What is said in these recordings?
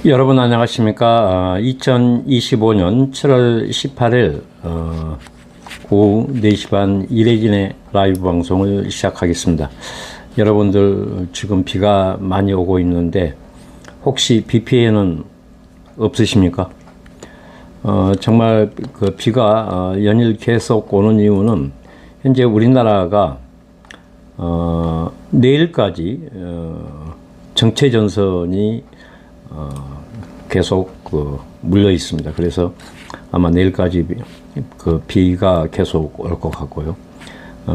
여러분 안녕하십니까. 2025년 7월 18일 오후 4시 반 이래진의 라이브 방송을 시작하겠습니다. 여러분들 지금 비가 많이 오고 있는데 혹시 비 피해는 없으십니까? 정말 그 비가 연일 계속 오는 이유는 현재 우리나라가 내일까지 정체전선이 계속 물려 있습니다. 그래서 아마 내일까지 그 비가 계속 올 것 같고요.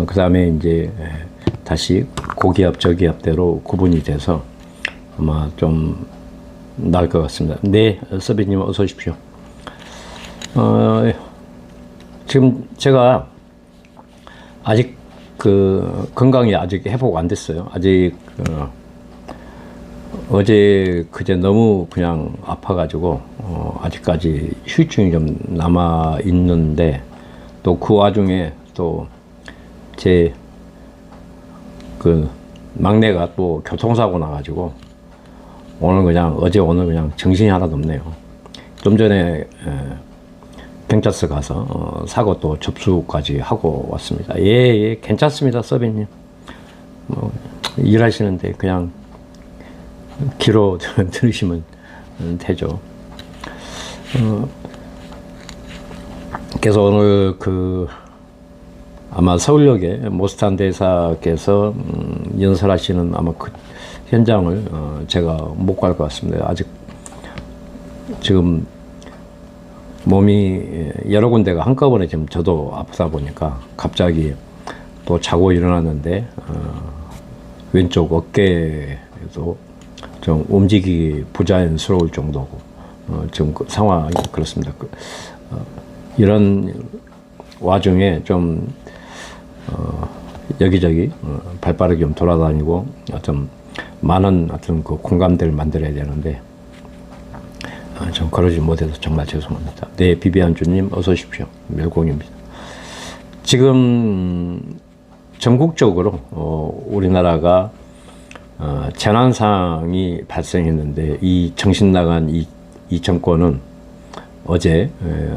그 다음에 이제 다시 고기압 저기압대로 구분이 돼서 아마 좀 나을 것 같습니다. 네, 서비님 어서 오십시오. 지금 제가 아직 그 건강이 아직 회복 안 됐어요. 아직 어제 그제 너무 그냥 아파가지고 아직까지 후유증이 좀 남아 있는데 또 그 와중에 또 제 그 막내가 또 교통사고 나가지고 오늘 그냥 정신이 하나도 없네요. 좀 전에 경찰서 가서 사고 또 접수까지 하고 왔습니다. 예, 괜찮습니다, 서비님. 뭐 일하시는데 그냥 귀로 들으시면 되죠. 그래서 오늘 아마 서울역에 모스탄 대사께서 연설하시는 아마 그 현장을 제가 못 갈 것 같습니다. 아직 지금 몸이 여러 군데가 한꺼번에 지금 저도 아프다 보니까 갑자기 또 자고 일어났는데 왼쪽 어깨에도 좀 움직이기 부자연스러울 정도고 지금 그 상황이 그렇습니다. 이런 와중에 좀 여기저기 발빠르게 좀 돌아다니고 좀 많은 어떤 그 공감대를 만들어야 되는데 좀 그러지 못해서 정말 죄송합니다. 네, 비비안주님 어서 오십시오. 멸공입니다. 지금 전국적으로 우리나라가 재난상황이 발생했는데 이 정신 나간 이 정권은 어제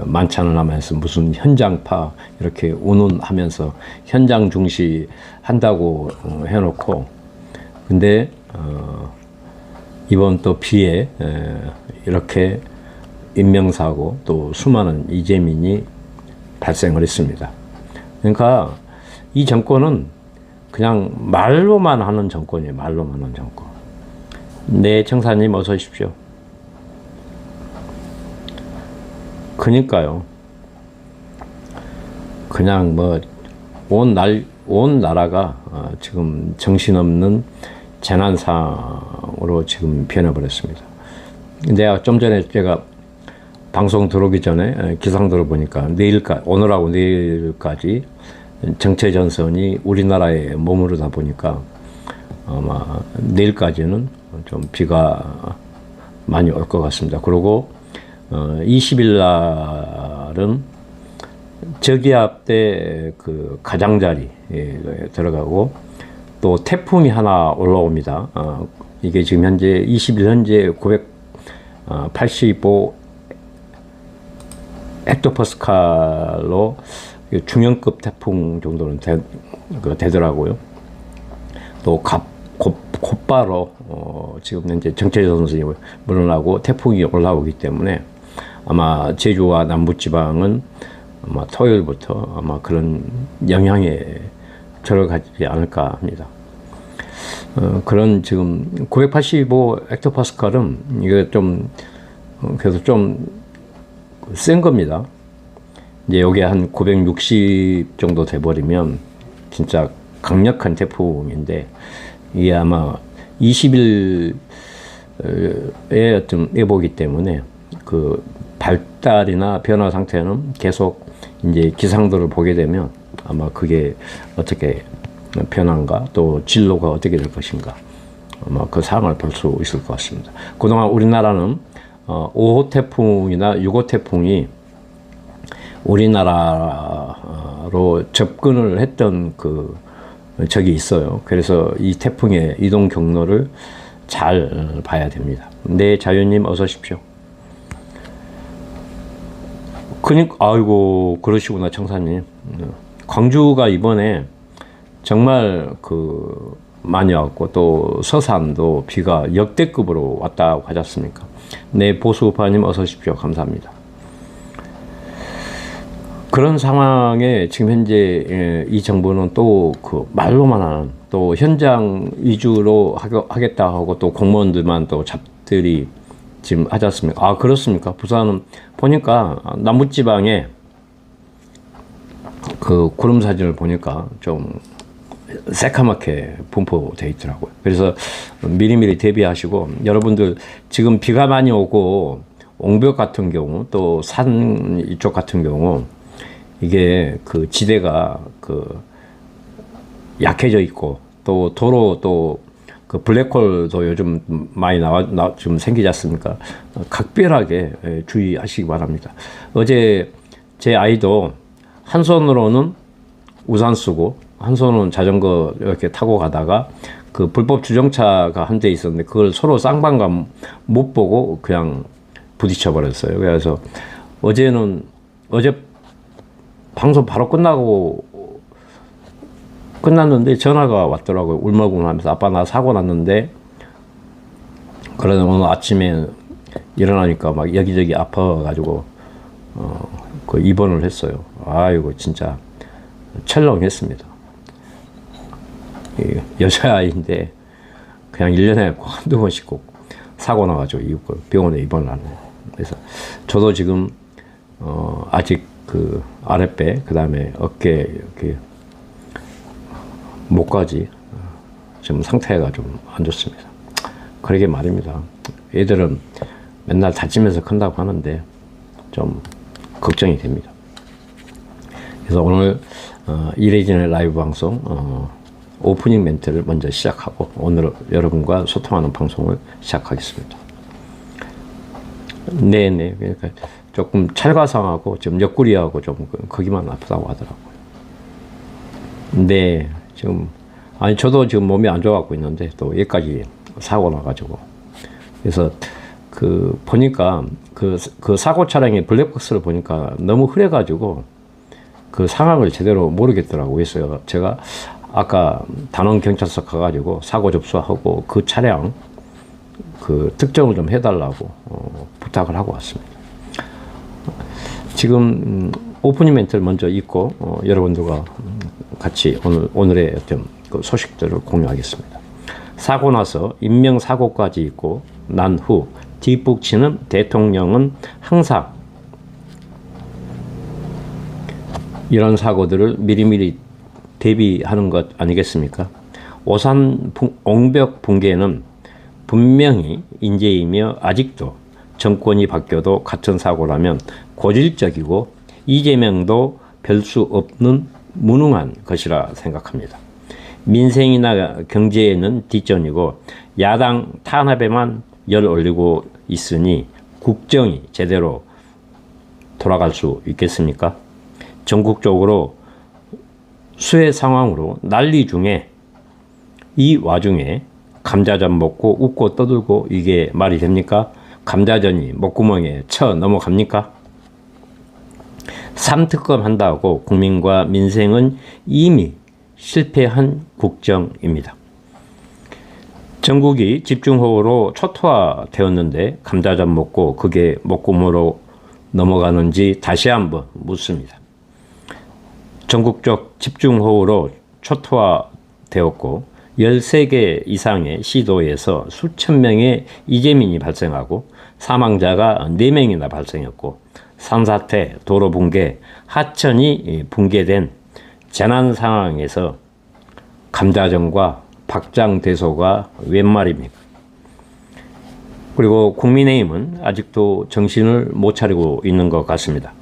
만찬을 하면서 무슨 현장 파악 이렇게 운운하면서 현장 중시 한다고 해놓고 근데 이번 또 비에 이렇게 인명사고 또 수많은 이재민이 발생을 했습니다. 그러니까 이 정권은 그냥 말로만 하는 정권이에요. 말로만 하는 정권. 네, 청사님 어서 오십시오. 그니까요. 그냥 뭐 온 나라가 지금 정신없는 재난상으로 지금 변해버렸습니다. 내가 좀 전에 제가 방송 들어오기 전에 기상 들어보니까 오늘하고 내일까지 정체전선이 우리나라에 머무르다 보니까 아마 내일까지는 좀 비가 많이 올 것 같습니다. 그리고 20일 날은 저기압 때 그 가장자리에 들어가고 또 태풍이 하나 올라옵니다. 이게 지금 현재 20일 현재 985 헥토파스칼로 중형급 태풍 정도는 되더라고요. 또 곧바로 지금 현재 정체전선이 물러나고 태풍이 올라오기 때문에 아마 제주와 남부지방은 아마 토요일부터 아마 그런 영향에 들어가지 않을까 합니다. 그런 지금 985 헥토파스칼은 이게 좀 그래서 좀 센 겁니다. 이제 여기 한 960 정도 돼버리면 진짜 강력한 태풍인데 이게 아마 20일의 어떤 예보기 때문에 그 발달이나 변화 상태는 계속 이제 기상도를 보게 되면 아마 그게 어떻게 변한가 또 진로가 어떻게 될 것인가 아마 그 상황을 볼 수 있을 것 같습니다. 그동안 우리나라는 5호 태풍이나 6호 태풍이 우리나라로 접근을 했던 적이 있어요. 그래서 이 태풍의 이동 경로를 잘 봐야 됩니다. 네, 자유님 어서 오십시오. 그니까 아이고 그러시구나 청사님. 광주가 이번에 정말 그 많이 왔고 또 서산도 비가 역대급으로 왔다고 하지 않습니까? 네, 보수우파님 어서 오십시오. 감사합니다. 그런 상황에 지금 현재 이 정부는 또 그 말로만 하는 또 현장 위주로 하겠다 하고 또 공무원들만 또 잡들이 지금 하지 않습니까? 아, 그렇습니까? 부산은 보니까 남부지방에 그 구름 사진을 보니까 좀 새카맣게 분포되어 있더라고요. 그래서 미리미리 대비하시고 여러분들 지금 비가 많이 오고 옹벽 같은 경우 또 산 이쪽 같은 경우 이게 그 지대가 그 약해져 있고 또 도로 또 그 블랙홀도 요즘 많이 좀 생기지 않습니까? 각별하게 주의하시기 바랍니다. 어제 제 아이도 한 손으로는 우산 쓰고 한 손은 자전거 이렇게 타고 가다가 그 불법 주정차가 한 대 있었는데 그걸 서로 쌍방감 못 보고 그냥 부딪혀 버렸어요. 그래서 어제 방송 바로 끝났는데 전화가 왔더라고요. 울먹울먹하면서 아빠 나 사고 났는데 그러다 오늘 아침에 일어나니까 막 여기저기 아파가지고 그 입원을 했어요. 아이고 진짜 철렁했습니다. 여자아이인데 그냥 1년에 한두 번씩 꼭 사고 나가지고 병원에 입원을 하네요. 그래서 저도 지금 아직 그 아랫배 그 다음에 어깨 이렇게 목까지 지금 상태가 좀 안 좋습니다. 그러게 말입니다. 애들은 맨날 다치면서 큰다고 하는데 좀 걱정이 됩니다. 그래서 오늘 이래진의 라이브 방송 오프닝 멘트를 먼저 시작하고 오늘 여러분과 소통하는 방송을 시작하겠습니다. 네네. 그러니까 조금 찰과상하고 좀 옆구리하고 좀 거기만 아프다고 하더라고요. 네. 지금 아니 저도 지금 몸이 안 좋아갖고 있는데 또 여기까지 사고 나가지고 그래서 그 보니까 그 사고 차량의 블랙박스를 보니까 너무 흐려가지고 그 상황을 제대로 모르겠더라고요. 그래서 제가 아까 단원 경찰서 가가지고 사고 접수하고 그 차량 그 특정을 좀 해달라고 부탁을 하고 왔습니다. 지금 오프닝 멘트를 먼저 읽고 여러분들과 같이 오늘의 어떤 그 소식들을 공유하겠습니다. 사고 나서 인명사고까지 있고 난 후 뒷북치는 대통령은 항상 이런 사고들을 미리미리 대비하는 것 아니겠습니까? 오산 옹벽 붕괴는 분명히 인재이며 아직도 정권이 바뀌어도 같은 사고라면 고질적이고 이재명도 별 수 없는 무능한 것이라 생각합니다. 민생이나 경제에는 뒷전이고 야당 탄압에만 열 올리고 있으니 국정이 제대로 돌아갈 수 있겠습니까? 전국적으로 수해 상황으로 난리 중에 이 와중에 감자전 먹고 웃고 떠들고 이게 말이 됩니까? 감자전이 목구멍에 쳐 넘어갑니까? 3특검 한다고 국민과 민생은 이미 실패한 국정입니다. 전국이 집중호우로 초토화되었는데 감자전 먹고 그게 목구멍으로 넘어가는지 다시 한번 묻습니다. 전국적 집중호우로 초토화되었고 13개 이상의 시도에서 수천 명의 이재민이 발생하고 사망자가 4명이나 발생했고 산사태, 도로 붕괴, 하천이 붕괴된 재난 상황에서 감자전과 박장대소가 웬 말입니까? 그리고 국민의힘은 아직도 정신을 못 차리고 있는 것 같습니다.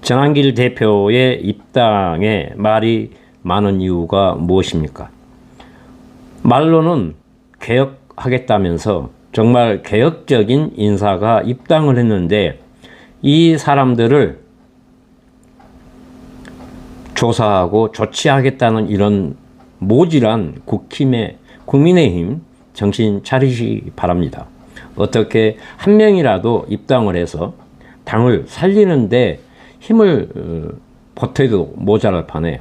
전한길 대표의 입당에 말이 많은 이유가 무엇입니까? 말로는 개혁하겠다면서 정말 개혁적인 인사가 입당을 했는데 이 사람들을 조사하고 조치하겠다는 이런 모질한 국힘의 국민의힘 정신 차리시기 바랍니다. 어떻게 한 명이라도 입당을 해서 당을 살리는데 힘을 보태도 모자랄 판에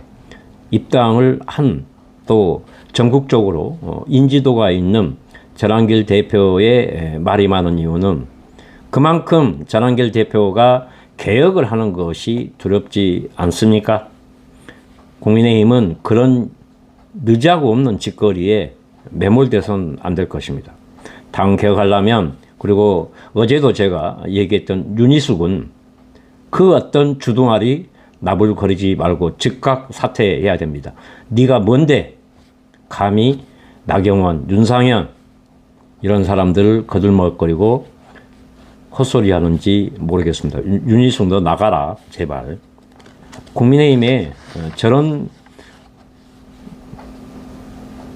입당을 한 또 전국적으로 인지도가 있는 전한길 대표의 말이 많은 이유는 그만큼 전한길 대표가 개혁을 하는 것이 두렵지 않습니까? 국민의힘은 그런 느자고 없는 짓거리에 매몰돼서는 안 될 것입니다. 당 개혁하려면, 그리고 어제도 제가 얘기했던 윤희숙은 그 어떤 주둥아리 나불거리지 말고 즉각 사퇴해야 됩니다. 네가 뭔데 감히 나경원, 윤상현 이런 사람들을 거들먹거리고 헛소리 하는지 모르겠습니다. 윤희숙 너 나가라 제발. 국민의힘에 저런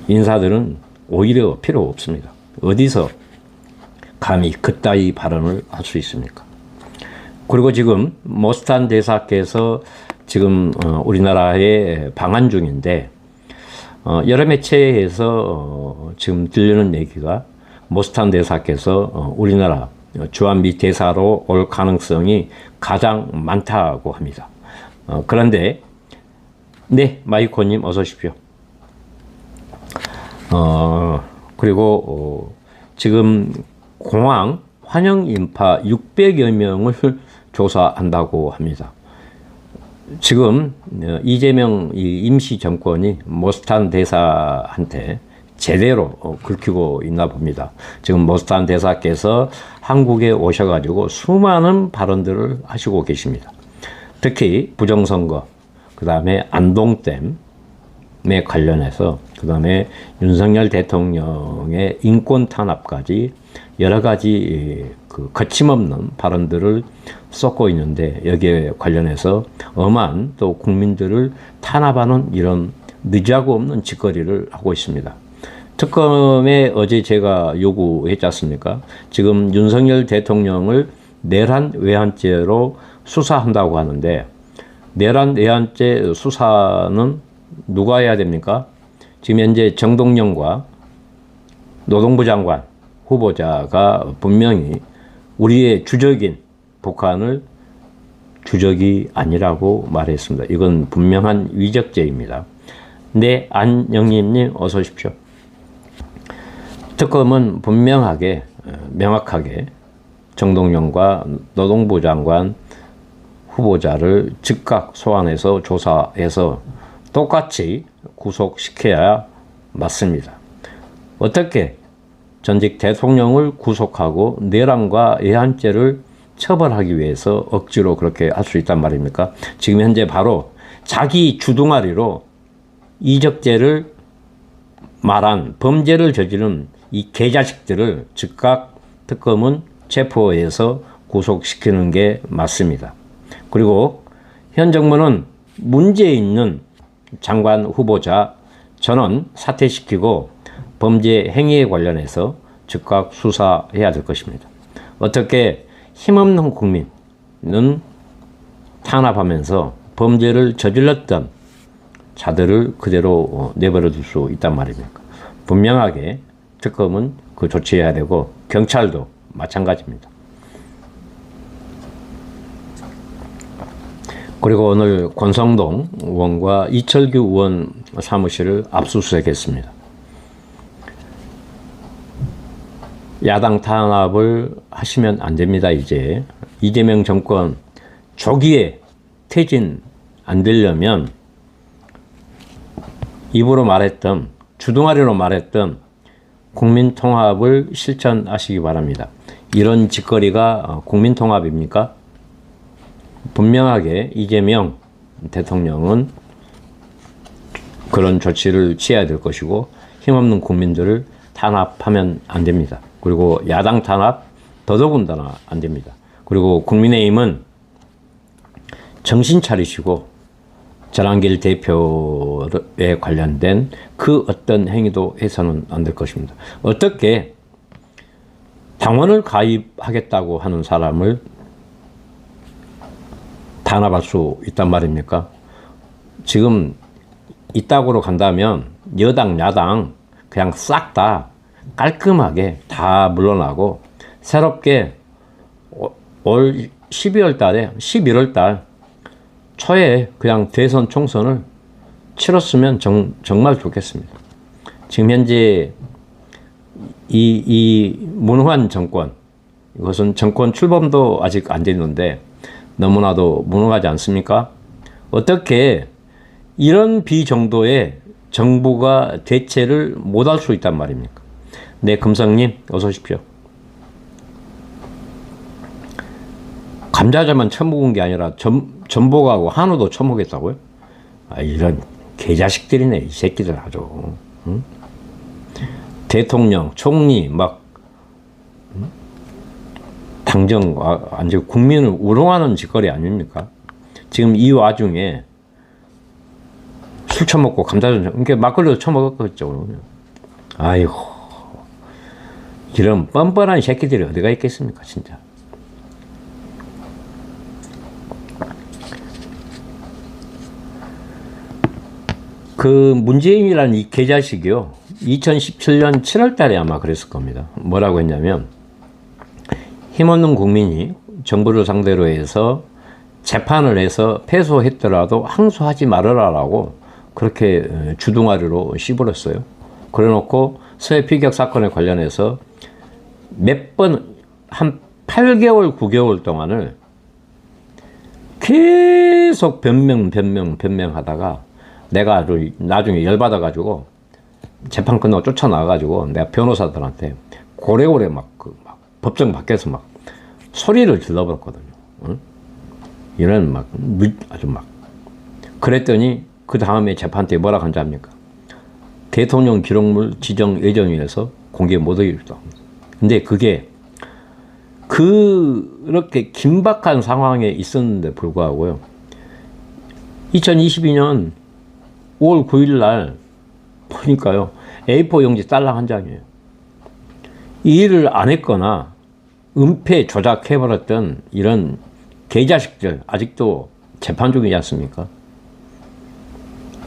인사들은 오히려 필요 없습니다. 어디서 감히 그따위 발언을 할 수 있습니까? 그리고 지금 모스탄 대사께서 지금 우리나라에 방한 중인데 여러 매체에서 지금 들리는 얘기가 모스탄 대사께서 우리나라 주한미 대사로 올 가능성이 가장 많다고 합니다. 그런데 네, 마이코님 어서 오십시오. 그리고 지금 공항 환영 인파 600여 명을 조사한다고 합니다. 지금 이재명 임시 정권이 모스탄 대사한테 제대로 긁히고 있나 봅니다. 지금 모스탄 대사께서 한국에 오셔가지고 수많은 발언들을 하시고 계십니다. 특히 부정선거, 그 다음에 안동댐에 관련해서, 그 다음에 윤석열 대통령의 인권 탄압까지 여러 가지 그 거침없는 발언들을 쏟고 있는데, 여기에 관련해서 엄한 또 국민들을 탄압하는 이런 느자고 없는 짓거리를 하고 있습니다. 특검에 어제 제가 요구했지 않습니까? 지금 윤석열 대통령을 내란 외환죄로 수사한다고 하는데, 내란 외환죄 수사는 누가 해야 됩니까? 지금 현재 정동영과 노동부 장관 후보자가 분명히 우리의 주적인 북한을 주적이 아니라고 말했습니다. 이건 분명한 위적죄입니다. 네, 안영림님 어서 오십시오. 특검은 분명하게 명확하게 정동영과 노동부 장관 후보자를 즉각 소환해서 조사해서 똑같이 구속시켜야 맞습니다. 어떻게 전직 대통령을 구속하고 내란과 외환죄를 처벌하기 위해서 억지로 그렇게 할 수 있단 말입니까? 지금 현재 바로 자기 주둥아리로 이적죄를 말한 범죄를 저지른 이 개자식들을 즉각 특검은 체포해서 구속시키는 게 맞습니다. 그리고 현 정부는 문제 있는 장관 후보자 전원 사퇴시키고 범죄 행위에 관련해서 즉각 수사해야 될 것입니다. 어떻게 힘없는 국민은 탄압하면서 범죄를 저질렀던 자들을 그대로 내버려 둘 수 있단 말입니까? 분명하게 특검은 그 조치해야 되고 경찰도 마찬가지입니다. 그리고 오늘 권성동 의원과 이철규 의원 사무실을 압수수색했습니다. 야당 탄압을 하시면 안 됩니다. 이제 이재명 정권 조기에 퇴진 안 되려면 입으로 말했던, 주둥아리로 말했던 국민통합을 실천하시기 바랍니다. 이런 짓거리가 국민통합입니까? 분명하게 이재명 대통령은 그런 조치를 취해야 될 것이고 힘없는 국민들을 탄압하면 안 됩니다. 그리고 야당 탄압 더더군다나 안 됩니다. 그리고 국민의힘은 정신 차리시고 전한길 대표에 관련된 그 어떤 행위도 해서는 안 될 것입니다. 어떻게 당원을 가입하겠다고 하는 사람을 탄압할 수 있단 말입니까? 지금 이따구로 간다면 여당, 야당 그냥 싹 다 깔끔하게 다 물러나고 새롭게 올 12월 달에 11월 달 초에 그냥 대선 총선을 치렀으면 정말 좋겠습니다. 지금 현재 이 무능한 정권, 이것은 정권 출범도 아직 안 됐는데 너무나도 무능하지 않습니까? 어떻게 이런 비정도의 정부가 대체를 못할 수 있단 말입니까? 네, 금성님 어서 오십시오. 감자전만 처먹은 게 아니라 전복하고 한우도 처먹겠다고요? 아, 이런 개자식들이네, 이 새끼들 아주. 응? 대통령, 총리 막 당정 완전 국민을 우롱하는 짓거리 아닙니까? 지금 이 와중에 술 처먹고 감자전, 그러니까 막걸리도 처먹었겠죠. 아이고, 이런 뻔뻔한 새끼들이 어디가 있겠습니까, 진짜. 그 문재인이라는 이 개자식이요, 2017년 7월 달에 아마 그랬을 겁니다. 뭐라고 했냐면, 힘없는 국민이 정부를 상대로 해서 재판을 해서 패소했더라도 항소하지 말아라라고 그렇게 주둥아리로 씹어렸어요. 그래놓고 서해 피격 사건에 관련해서 몇 번, 한 8개월, 9개월 동안을 계속 변명하다가 내가 아주 나중에 열받아가지고 재판 끝나고 쫓아나가가지고 내가 변호사들한테 고래고래 막 법정 밖에서 막 소리를 질러버렸거든요. 응? 이런 아주 그랬더니 그 다음에 재판 때 뭐라 한지 압니까? 대통령 기록물 지정 예정위에서 공개 못하겠다. 근데 그게 그렇게 긴박한 상황에 있었는데 불구하고요. 2022년 5월 9일 날 보니까요. A4 용지 딸랑 한 장이에요. 이 일을 안 했거나 은폐 조작해버렸던 이런 개자식들 아직도 재판 중이지 않습니까?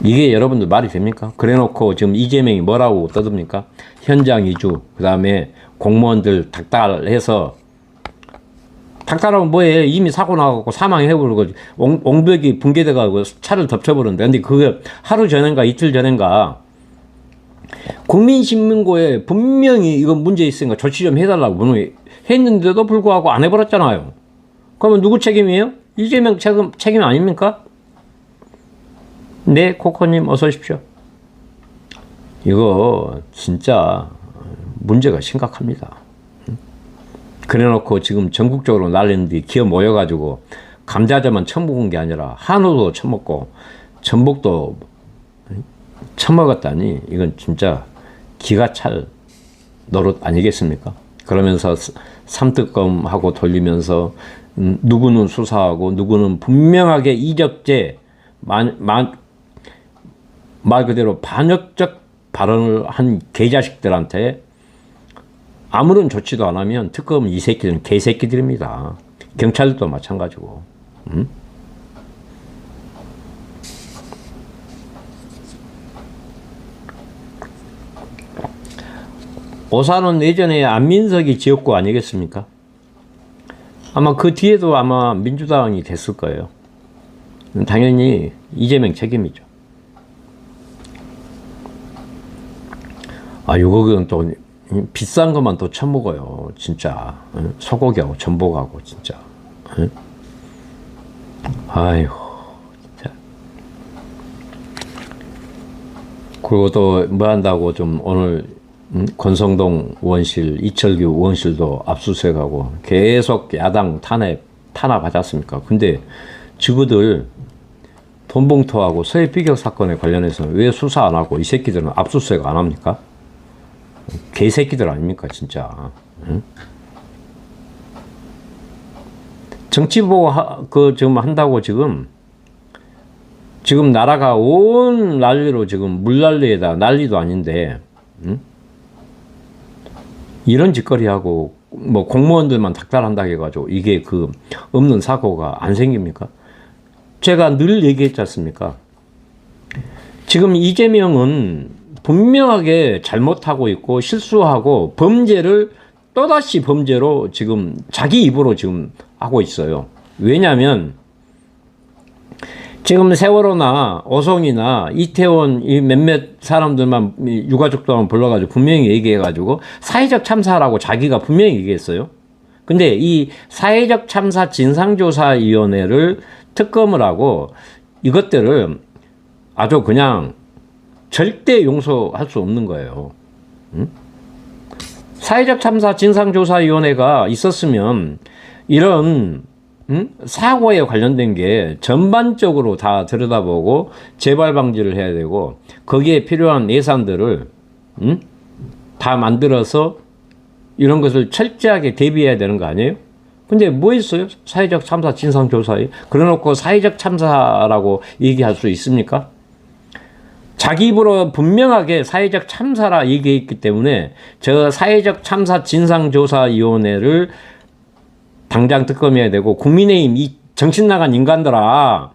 이게 여러분들 말이 됩니까? 그래놓고 지금 이재명이 뭐라고 떠듭니까? 현장 이주, 그 다음에 공무원들 닥달해서, 닥달하면 뭐해? 이미 사고 나갖고 사망해버리고 옹벽이 붕괴돼가지고 차를 덮쳐버렸는데, 근데 그게 하루 전인가 이틀 전인가 국민신문고에 분명히 이건 문제 있으니까 조치 좀 해달라고 했는데도 불구하고 안 해버렸잖아요. 그러면 누구 책임이에요? 이재명 책임 아닙니까? 네, 코코님 어서 오십시오. 이거 진짜 문제가 심각합니다. 그래놓고 지금 전국적으로 난리는데 기어 모여가지고 감자전만 처먹은 게 아니라 한우도 처먹고 전복도 처먹었다니 이건 진짜 기가 찰 노릇 아니겠습니까? 그러면서 삼특검하고 돌리면서 누구는 수사하고 누구는 분명하게 이적죄 말 그대로 반역적 발언을 한 개자식들한테 아무런 조치도 안 하면 특검은 이 새끼들은 개새끼들입니다. 경찰도 마찬가지고. 오산은 예전에 안민석이 지었고 아니겠습니까? 아마 그 뒤에도 아마 민주당이 됐을 거예요. 당연히 이재명 책임이죠. 아, 요거는 또 비싼 것만 또 처먹어요. 진짜. 소고기하고 전복하고 진짜. 아이고, 진짜. 그리고 또 뭐 한다고 좀 오늘 권성동 의원실, 이철규 의원실도 압수수색하고 계속 야당 탄압하지 않습니까? 근데 지구들 돈봉투하고 서해 피격 사건에 관련해서 왜 수사 안 하고 이 새끼들은 압수수색 안 합니까? 개새끼들 아닙니까, 진짜. 응? 정치보고 지금 한다고 지금 나라가 온 난리로 지금 물난리에다 난리도 아닌데, 응? 이런 짓거리하고 뭐 공무원들만 닥달한다 해가지고 이게 그 없는 사고가 안 생깁니까? 제가 늘 얘기했지 않습니까? 지금 이재명은 분명하게 잘못하고 있고 실수하고 범죄를 또다시 범죄로 지금 자기 입으로 지금 하고 있어요. 왜냐하면 지금 세월호나 오송이나 이태원 이 몇몇 사람들만 유가족들만 불러가지고 분명히 얘기해가지고 사회적 참사라고 자기가 분명히 얘기했어요. 근데 이 사회적 참사 진상조사위원회를 특검을 하고 이것들을 아주 그냥 절대 용서할 수 없는 거예요. 응? 사회적 참사 진상조사위원회가 있었으면 이런 사고에 관련된 게 전반적으로 다 들여다보고 재발 방지를 해야 되고 거기에 필요한 예산들을 다 만들어서 이런 것을 철저하게 대비해야 되는 거 아니에요? 근데 뭐 있어요? 사회적 참사 진상조사에 그래놓고 사회적 참사라고 얘기할 수 있습니까? 자기 입으로 분명하게 사회적 참사라 얘기했기 때문에 저 사회적 참사 진상조사위원회를 당장 특검해야 되고 국민의힘 이 정신 나간 인간들아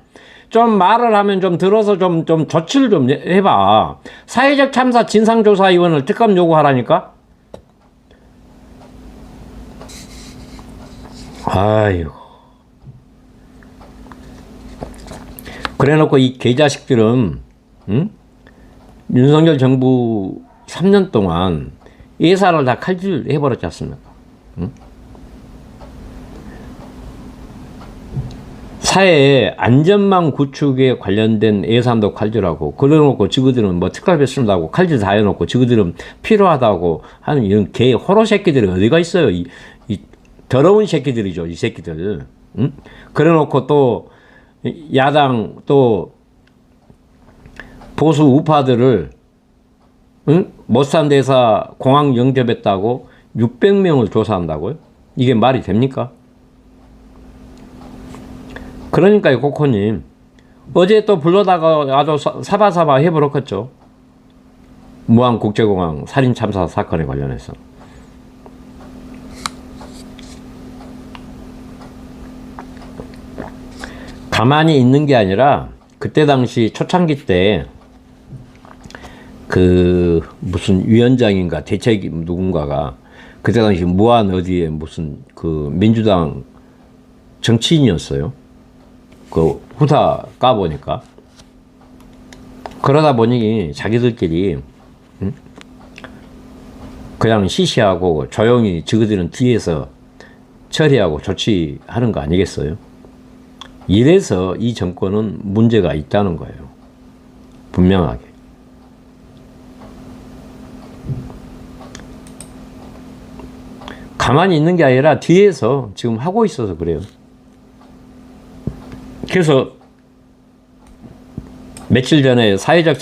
좀 말을 하면 좀 들어서 좀 조치를 좀 해봐. 사회적 참사 진상조사위원회를 특검 요구하라니까? 아이고. 그래놓고 이 개자식들은 윤석열 정부 3년 동안 예산을 다 칼질해버렸지 않습니까? 사회의 안전망 구축에 관련된 예산도 칼질하고 그래놓고 지그들은 뭐 특활비 쓴다고 칼질 다 해놓고 지그들은 필요하다고 하는 이런 개 호로 새끼들이 어디가 있어요? 이 더러운 새끼들이죠, 이 새끼들. 그래놓고 또 야당 또 보수 우파들을 못산 대사 공항 영접했다고 600명을 조사한다고요? 이게 말이 됩니까? 그러니까요, 코코님. 어제 또 불러다가 아주 사바사바 해버렸겠죠. 무안국제공항 살인참사 사건에 관련해서. 가만히 있는 게 아니라 그때 당시 초창기 때 그 무슨 위원장인가 대책 누군가가 그때 당시 무안 어디에 무슨 그 민주당 정치인이었어요. 그 후다 까보니까 그러다 보니 자기들끼리 그냥 시시하고 조용히 저그들은 뒤에서 처리하고 조치하는 거 아니겠어요? 이래서 이 정권은 문제가 있다는 거예요. 분명하게. 가만히 있는 게 아니라 뒤에서 지금 하고 있어서 그래요. 그래서 며칠 전에 사회적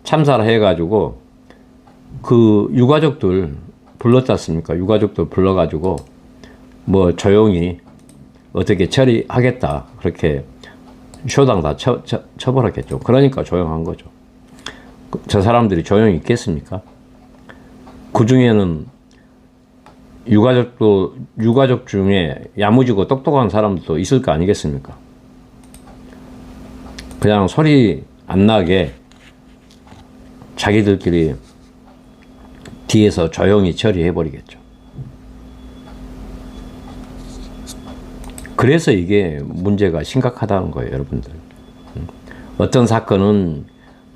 참사를 해가지고 그 유가족들 불렀지 않습니까? 유가족들 불러가지고 뭐 조용히 어떻게 처리하겠다 그렇게 쇼당 다 쳐버렸겠죠. 그러니까 조용한 거죠. 저 사람들이 조용히 있겠습니까? 그 중에는 유가족 중에 야무지고 똑똑한 사람들도 있을 거 아니겠습니까? 그냥 소리 안 나게 자기들끼리 뒤에서 조용히 처리해버리겠죠. 그래서 이게 문제가 심각하다는 거예요, 여러분들. 어떤 사건은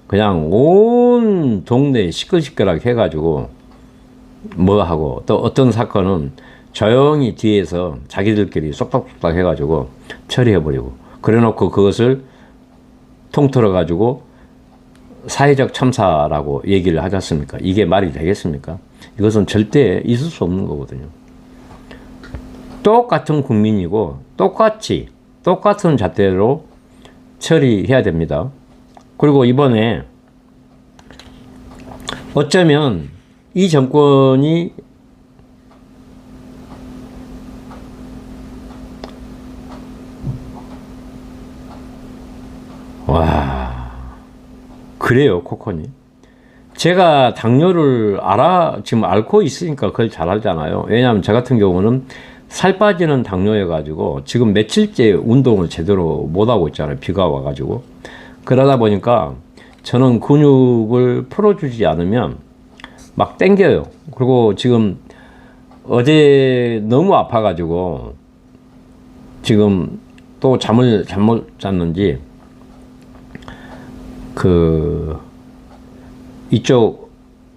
그냥 온 동네에 시끌시끌하게 해가지고 뭐 하고 또 어떤 사건은 조용히 뒤에서 자기들끼리 쏙쏙쏙 해가지고 처리해버리고 그래놓고 그것을 통틀어가지고 사회적 참사라고 얘기를 하지 않습니까? 이게 말이 되겠습니까? 이것은 절대 있을 수 없는 거거든요. 똑같은 국민이고 똑같은 잣대로 처리해야 됩니다. 그리고 이번에 어쩌면 이 정권이 와 그래요, 코코님. 제가 당뇨를 지금 앓고 있으니까 그걸 잘 알잖아요. 왜냐하면 저 같은 경우는 살 빠지는 당뇨여가지고 지금 며칠째 운동을 제대로 못하고 있잖아요. 비가 와가지고. 그러다 보니까 저는 근육을 풀어주지 않으면 막 땡겨요. 그리고 지금 어제 너무 아파가지고 지금 또 잠을 잘못 잤는지 그 이쪽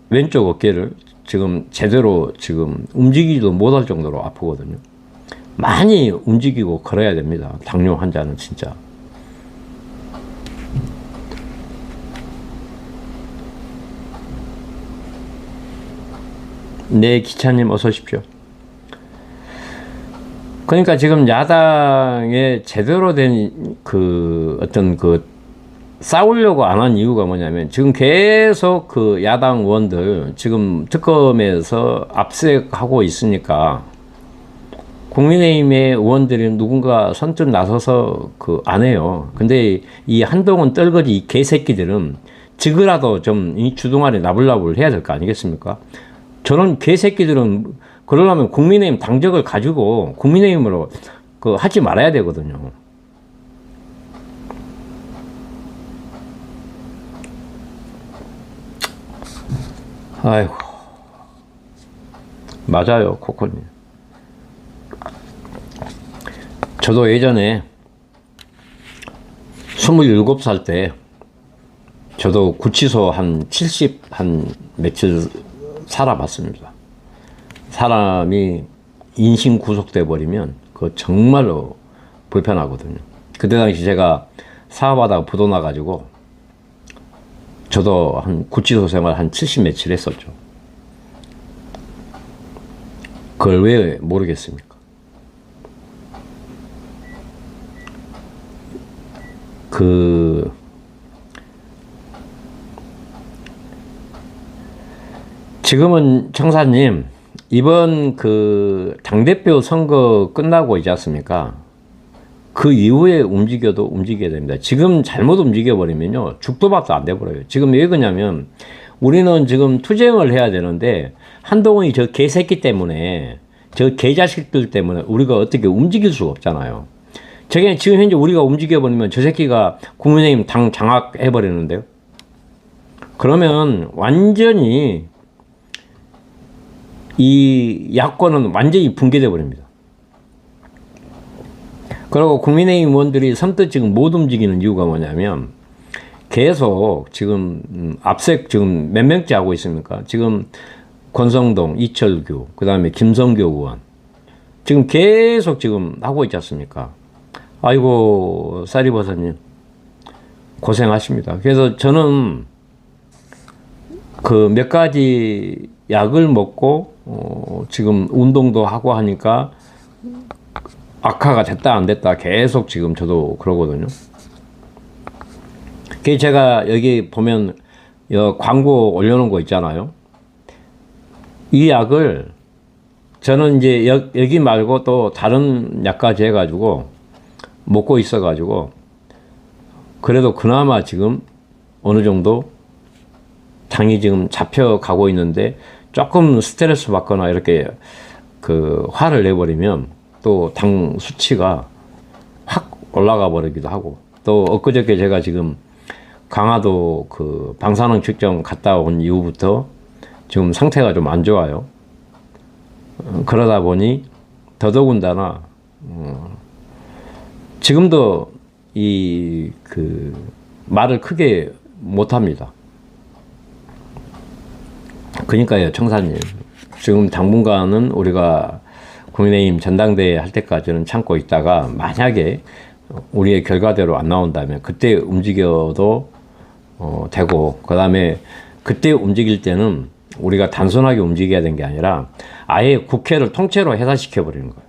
왼쪽 어깨를 지금 제대로 지금 움직이지도 못할 정도로 아프거든요. 많이 움직이고 걸어야 됩니다. 당뇨 환자는 진짜. 네, 기차님 어서 오십시오. 그러니까 지금 야당에 제대로 된 그 어떤 그 싸우려고 안 한 이유가 뭐냐면 지금 계속 그 야당 의원들 지금 특검에서 압색하고 있으니까 국민의힘의 의원들이 누군가 선뜻 나서서 그 안 해요. 근데 이 한동훈 떨거지 이 개새끼들은 지그라도 좀 이 주둥아리 나불나불 해야 될 거 아니겠습니까? 저는 개새끼들은 그러려면 국민의힘 당적을 가지고 국민의힘으로 그 하지 말아야 되거든요. 아이고. 맞아요, 코코님. 저도 예전에 27살 때 저도 구치소 한 70, 한 며칠 살아봤습니다. 사람이 인신 구속돼 버리면 그거 정말로 불편하거든요. 그때 당시 제가 사업하다가 부도 나가지고 저도 한 구치소 생활 한 70 며칠 했었죠. 그걸 왜 모르겠습니까? 지금은 청사님 이번 그 당대표 선거 끝나고 있지 않습니까? 그 이후에 움직여도 움직여야 됩니다. 지금 잘못 움직여버리면요 죽도 밥도 안 돼버려요. 지금 왜 그러냐면 우리는 지금 투쟁을 해야 되는데 한동훈이 저 개새끼 때문에 저 개자식들 때문에 우리가 어떻게 움직일 수가 없잖아요. 저게 지금 현재 우리가 움직여버리면 저 새끼가 국민의힘 당 장악해버리는데요. 그러면 완전히 이 야권은 완전히 붕괴돼 버립니다. 그리고 국민의힘 의원들이 선뜻 지금 못 움직이는 이유가 뭐냐면 계속 지금 압색 지금 몇 명째 하고 있습니까? 지금 권성동, 이철규, 그 다음에 김성교 의원 지금 계속 지금 하고 있지 않습니까? 아이고 쌀이버섯님 고생하십니다. 그래서 저는 그 몇 가지 약을 먹고 지금 운동도 하고 하니까 악화가 됐다 안 됐다 계속 지금 저도 그러거든요. 그 제가 여기 보면 광고 올려놓은 거 있잖아요. 이 약을 저는 이제 여기 말고 또 다른 약까지 해가지고 먹고 있어가지고 그래도 그나마 지금 어느 정도 당이 지금 잡혀가고 있는데 조금 스트레스 받거나 이렇게 그 화를 내버리면 또 당 수치가 확 올라가 버리기도 하고 또 엊그저께 제가 지금 강화도 그 방사능 측정 갔다 온 이후부터 지금 상태가 좀 안 좋아요. 그러다 보니 더더군다나 지금도 이 그 말을 크게 못 합니다. 그러니까요, 청사님. 지금 당분간은 우리가 국민의힘 전당대회 할 때까지는 참고 있다가 만약에 우리의 결과대로 안 나온다면 그때 움직여도 되고 그 다음에 그때 움직일 때는 우리가 단순하게 움직여야 되는 게 아니라 아예 국회를 통째로 해산시켜버리는 거예요.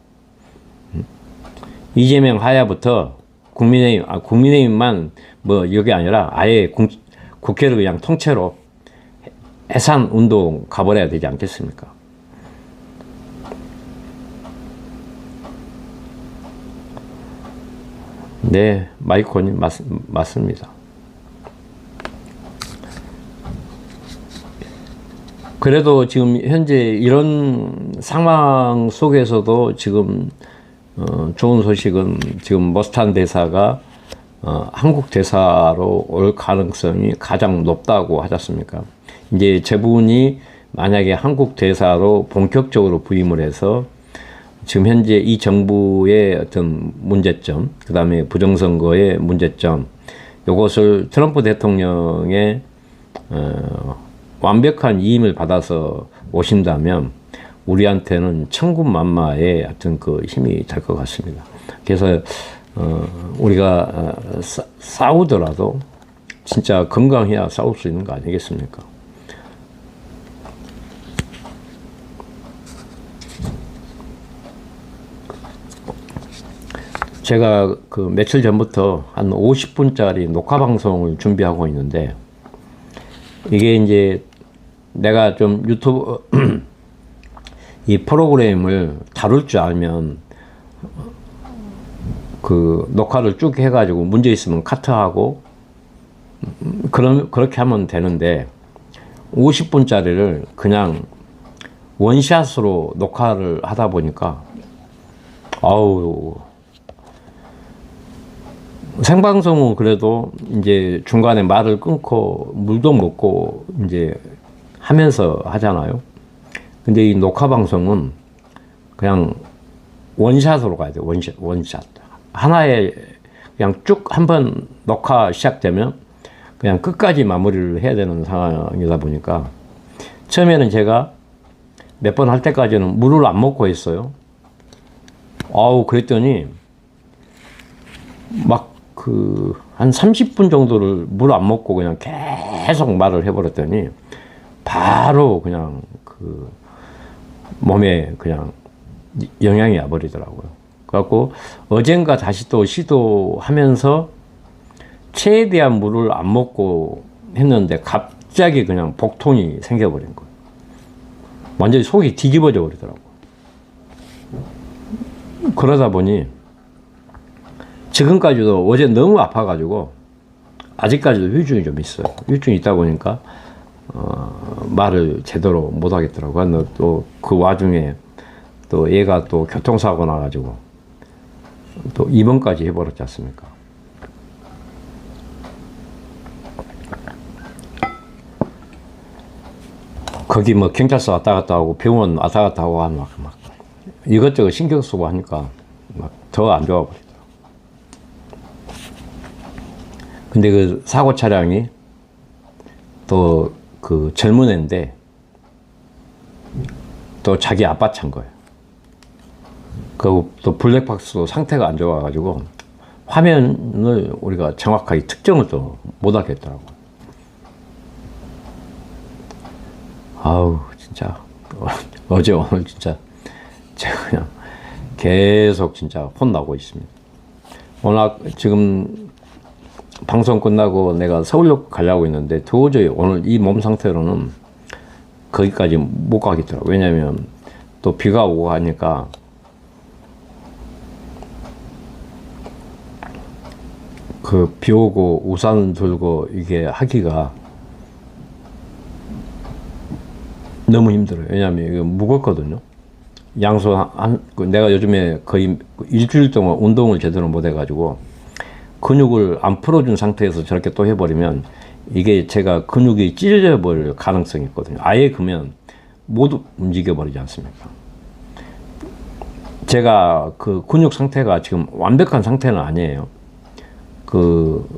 이재명 하야부터 국민의힘만 뭐 여기 아니라 아예 국회를 그냥 통째로 해산 운동 가버려야 되지 않겠습니까? 네, 마이코님 맞습니다. 그래도 지금 현재 이런 상황 속에서도 지금 좋은 소식은 지금 머스탄 대사가 한국 대사로 올 가능성이 가장 높다고 하지 않습니까? 이제 저분이 만약에 한국 대사로 본격적으로 부임을 해서 지금 현재 이 정부의 어떤 문제점, 그 다음에 부정선거의 문제점, 이것을 트럼프 대통령의 완벽한 이임을 받아서 오신다면 우리한테는 천군만마의 어떤 그 힘이 될 것 같습니다. 그래서 우리가 싸우더라도 진짜 건강해야 싸울 수 있는 거 아니겠습니까? 제가 그 며칠 전부터 한 50분짜리 녹화 방송을 준비하고 있는데, 이게 이제 내가 좀 유튜브 이 프로그램을 다룰 줄 알면 그 녹화를 쭉 해가지고 문제 있으면 카트하고 그렇게 하면 되는데, 50분짜리를 그냥 원샷으로 녹화를 하다 보니까 아우, 생방송은 그래도 이제 중간에 말을 끊고 물도 먹고 이제 하면서 하잖아요. 근데 이 녹화 방송은 그냥 원샷으로 가야 돼요. 원샷. 하나에 그냥 쭉 한번 녹화 시작되면 그냥 끝까지 마무리를 해야 되는 상황이다 보니까, 처음에는 제가 몇 번 할 때까지는 물을 안 먹고 했어요. 그랬더니 막 한 30분 정도를 물 안 먹고 그냥 계속 말을 해버렸더니 바로 그냥 그 몸에 그냥 영향이 와버리더라고요. 그래갖고 어젠가 다시 또 시도하면서 최대한 물을 안 먹고 했는데 갑자기 그냥 복통이 생겨버린 거예요. 완전히 속이 뒤집어져 버리더라고요. 그러다 보니 지금까지도 어제 너무 아파가지고 아직까지도 후유증이 좀 있어요. 후유증이 있다 보니까 말을 제대로 못 하겠더라고요. 또 그 와중에 또 얘가 또 교통사고 나가지고 또 입원까지 해버렸지 않습니까? 거기 뭐 경찰서 왔다 갔다 하고 병원 왔다 갔다 하고 하면 막 이것저것 신경 쓰고 하니까 막 더 안 좋아 버리더라고요. 근데 그 사고 차량이 또 그 젊은 애인데 또 자기 아빠 차인 거예요. 그리고 또 블랙박스도 상태가 안 좋아가지고 화면을 우리가 정확하게 특정을 또 못 하겠더라고요. 아우, 진짜 어제 오늘 진짜 제가 그냥 계속 진짜 혼나고 있습니다. 오늘 지금 방송 끝나고 내가 서울역 가려고 했는데 도저히 오늘 이 몸 상태로는 거기까지 못 가겠더라고요. 왜냐면 또 비가 오고 하니까 그 비 오고 우산 들고 이게 하기가 너무 힘들어요. 왜냐면 이거 무겁거든요. 양손 내가 요즘에 거의 일주일 동안 운동을 제대로 못 해가지고 근육을 안 풀어준 상태에서 저렇게 또 해버리면 이게 제가 근육이 찢어져 버릴 가능성이 있거든요. 아예 그러면 못 움직여 버리지 않습니까? 제가 그 근육 상태가 지금 완벽한 상태는 아니에요. 그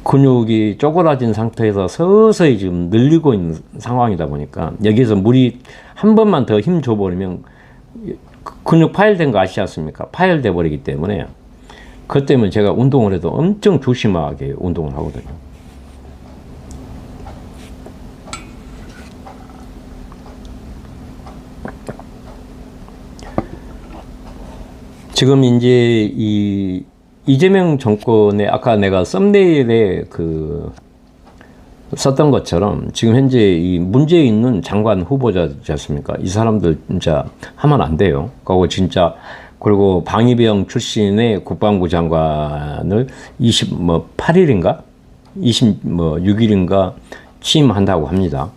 근육이 쪼그라진 상태에서 서서히 지금 늘리고 있는 상황이다 보니까 여기서 물이 한 번만 더 힘 줘버리면 근육 파열된 거 아시지 않습니까? 파열돼 버리기 때문에 그것 때문에 제가 운동을 해도 엄청 조심하게 운동을 하거든요. 지금 이제 이 이재명 정권의 아까 내가 썸네일에 그 썼던 것처럼 지금 현재 이 문제 있는 장관 후보자지 않습니까? 이 사람들 진짜 하면 안 돼요. 그리고 진짜 그리고 방위병 출신의 국방부 장관을 8일인가? 26일인가 취임한다고 합니다.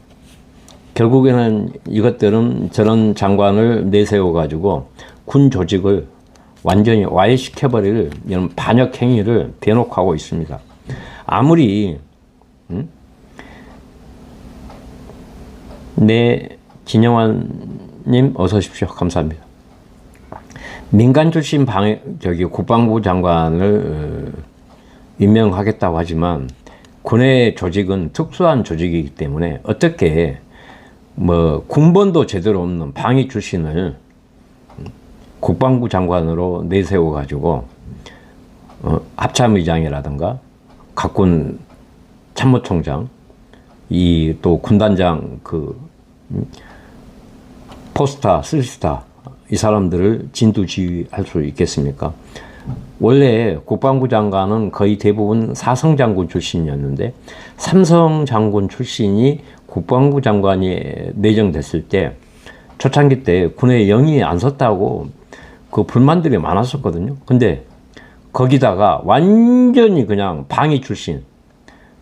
결국에는 이것들은 저런 장관을 내세워가지고 군 조직을 완전히 와해시켜버릴 이런 반역 행위를 대놓고 하고 있습니다. 아무리 네, 진영환님 어서 오십시오. 감사합니다. 민간 출신 국방부 장관을 임명하겠다고 하지만 군의 조직은 특수한 조직이기 때문에 어떻게 뭐 군번도 제대로 없는 방위 출신을 국방부 장관으로 내세워 가지고 합참의장이라든가 각군 참모총장 이 또 군단장 포스타, 쓰리스타 이 사람들을 진두지휘할 수 있겠습니까? 원래 국방부 장관은 거의 대부분 사성 장군 출신이었는데 삼성 장군 출신이 국방부 장관이 내정됐을 때 초창기 때 군에 영이 안 섰다고 그 불만들이 많았었거든요. 근데 거기다가 완전히 그냥 방위 출신,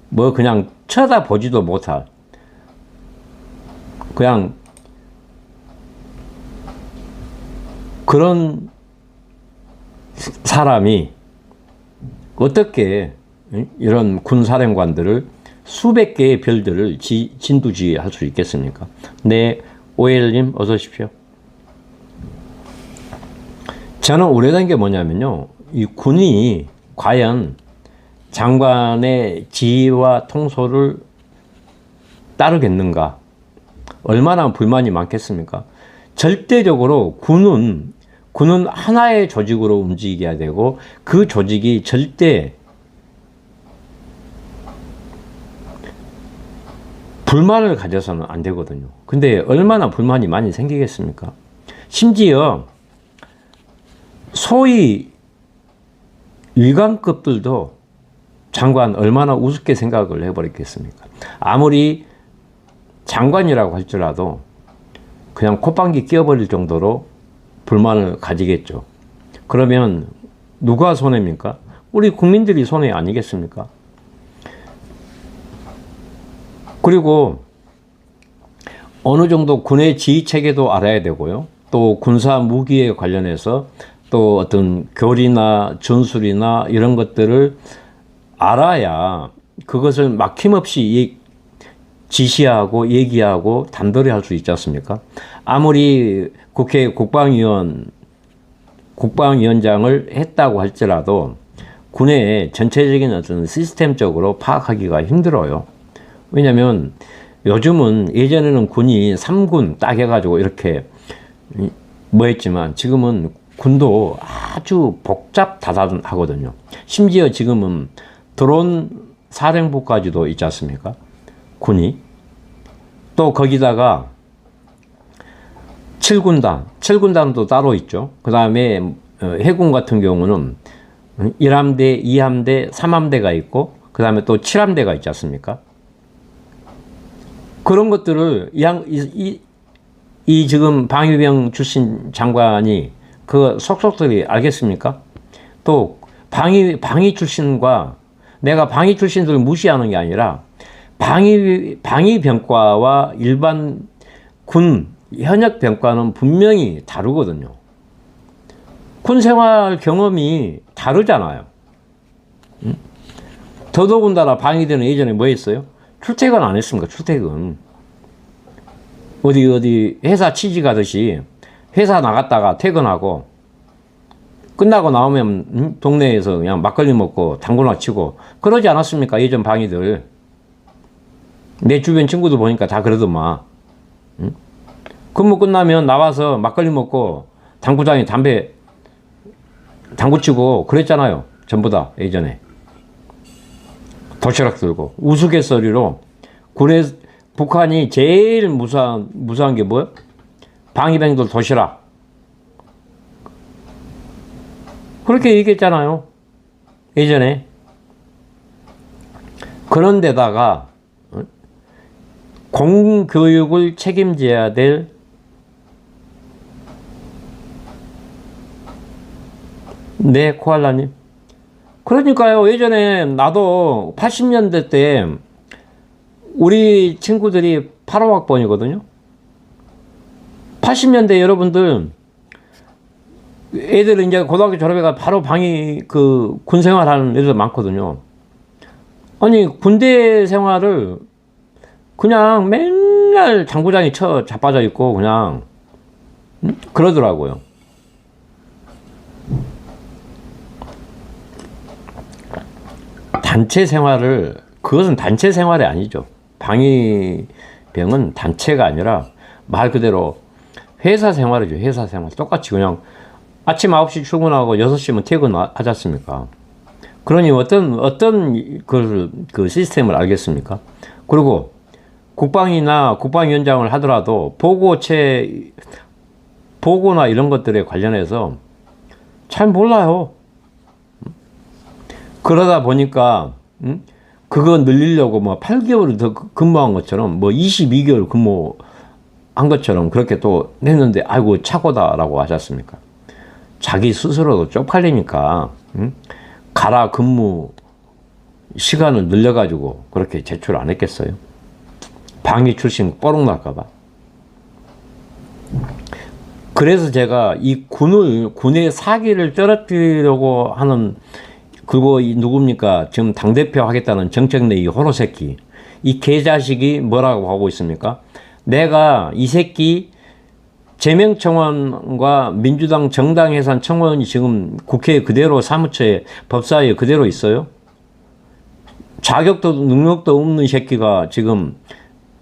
뭐 그냥 쳐다보지도 못할 그냥 그런 사람이 어떻게 이런 군사령관들을 수백 개의 별들을 진두지휘할 수 있겠습니까? 네, 오엘님 어서 오십시오. 저는 우려된 게 뭐냐면요, 이 군이 과연 장관의 지휘와 통솔을 따르겠는가? 얼마나 불만이 많겠습니까? 절대적으로 군은 하나의 조직으로 움직여야 되고 그 조직이 절대 불만을 가져서는 안 되거든요. 근데 얼마나 불만이 많이 생기겠습니까? 심지어 소위 위관급들도 장관 얼마나 우습게 생각을 해버렸겠습니까? 아무리 장관이라고 할지라도 그냥 콧방귀 끼어버릴 정도로 불만을 가지겠죠. 그러면 누가 손해입니까? 우리 국민들이 손해 아니겠습니까? 그리고 어느 정도 군의 지휘 체계도 알아야 되고요. 또 군사 무기에 관련해서 또 어떤 교리나 전술이나 이런 것들을 알아야 그것을 막힘없이 지시하고 얘기하고 단도리 할 수 있지 않습니까? 아무리 국회 국방위원장을 했다고 할지라도 군의 전체적인 어떤 시스템적으로 파악하기가 힘들어요. 왜냐면 요즘은 예전에는 군이 3군 딱 해가지고 이렇게 뭐 했지만 지금은 군도 아주 복잡다단하거든요. 심지어 지금은 드론 사령부까지도 있지 않습니까? 군이. 또 거기다가 7군단도 따로 있죠. 그 다음에 해군 같은 경우는 1함대, 2함대, 3함대가 있고 그 다음에 또 7함대가 있지 않습니까? 그런 것들을 이 지금 방위병 출신 장관이 그 속속들이 알겠습니까? 또 방위 출신과 내가 방위 출신들을 무시하는 게 아니라 방위병과와 일반 군 현역 병과는 분명히 다르거든요. 군 생활 경험이 다르잖아요. 더더군다나 방위대는 예전에 뭐 했어요? 출퇴근 안 했습니까? 출퇴근. 어디 회사 취직하듯이 회사 나갔다가 퇴근하고 끝나고 나오면 동네에서 그냥 막걸리 먹고 당구나 치고 그러지 않았습니까? 예전 방위들. 내 주변 친구들 보니까 다 그러더만. 근무 끝나면 나와서 막걸리 먹고 당구장에 당구 치고 그랬잖아요. 전부 다 예전에. 도시락 들고 우스갯소리로 북한이 제일 무서운 게 뭐예요? 방위병들 도시락. 그렇게 얘기했잖아요. 예전에. 그런데다가 공교육을 책임져야 될 네, 코알라님. 그러니까요. 예전에 나도 80년대 때 우리 친구들이 85학번이거든요. 80년대 여러분들 애들 이제 고등학교 졸업해가 바로 군 생활하는 애들 많거든요. 아니 군대 생활을 그냥 맨날 맨날 당구장에 자빠져 있고 그냥 그러더라고요. 단체 생활을, 그것은 단체 생활이 아니죠. 방위병은 단체가 아니라 말 그대로 회사 생활이죠. 회사 생활. 똑같이 그냥 아침 9시 출근하고 6시면 퇴근하지 않습니까? 그러니 어떤 그 시스템을 알겠습니까? 그리고 국방이나 국방위원장을 하더라도 보고나 이런 것들에 관련해서 잘 몰라요. 그러다 보니까 그거 늘리려고 뭐 8개월을 더 근무한 것처럼 뭐 22개월 근무한 것처럼 그렇게 또 냈는데 아이고 착오다라고 하셨습니까? 자기 스스로도 쪽팔리니까 가라 근무 시간을 늘려가지고 그렇게 제출 안 했겠어요? 방위 출신 뽀록 날까봐. 그래서 제가 이 군의 사기를 떨어뜨리려고 하는, 그리고 이 누굽니까? 지금 당대표 하겠다는 정책내 이 호로새끼. 이 개자식이 뭐라고 하고 있습니까? 내가 이 새끼 제명청원과 민주당 정당 해산 청원이 지금 국회에 그대로 사무처에 법사위에 그대로 있어요. 자격도 능력도 없는 새끼가 지금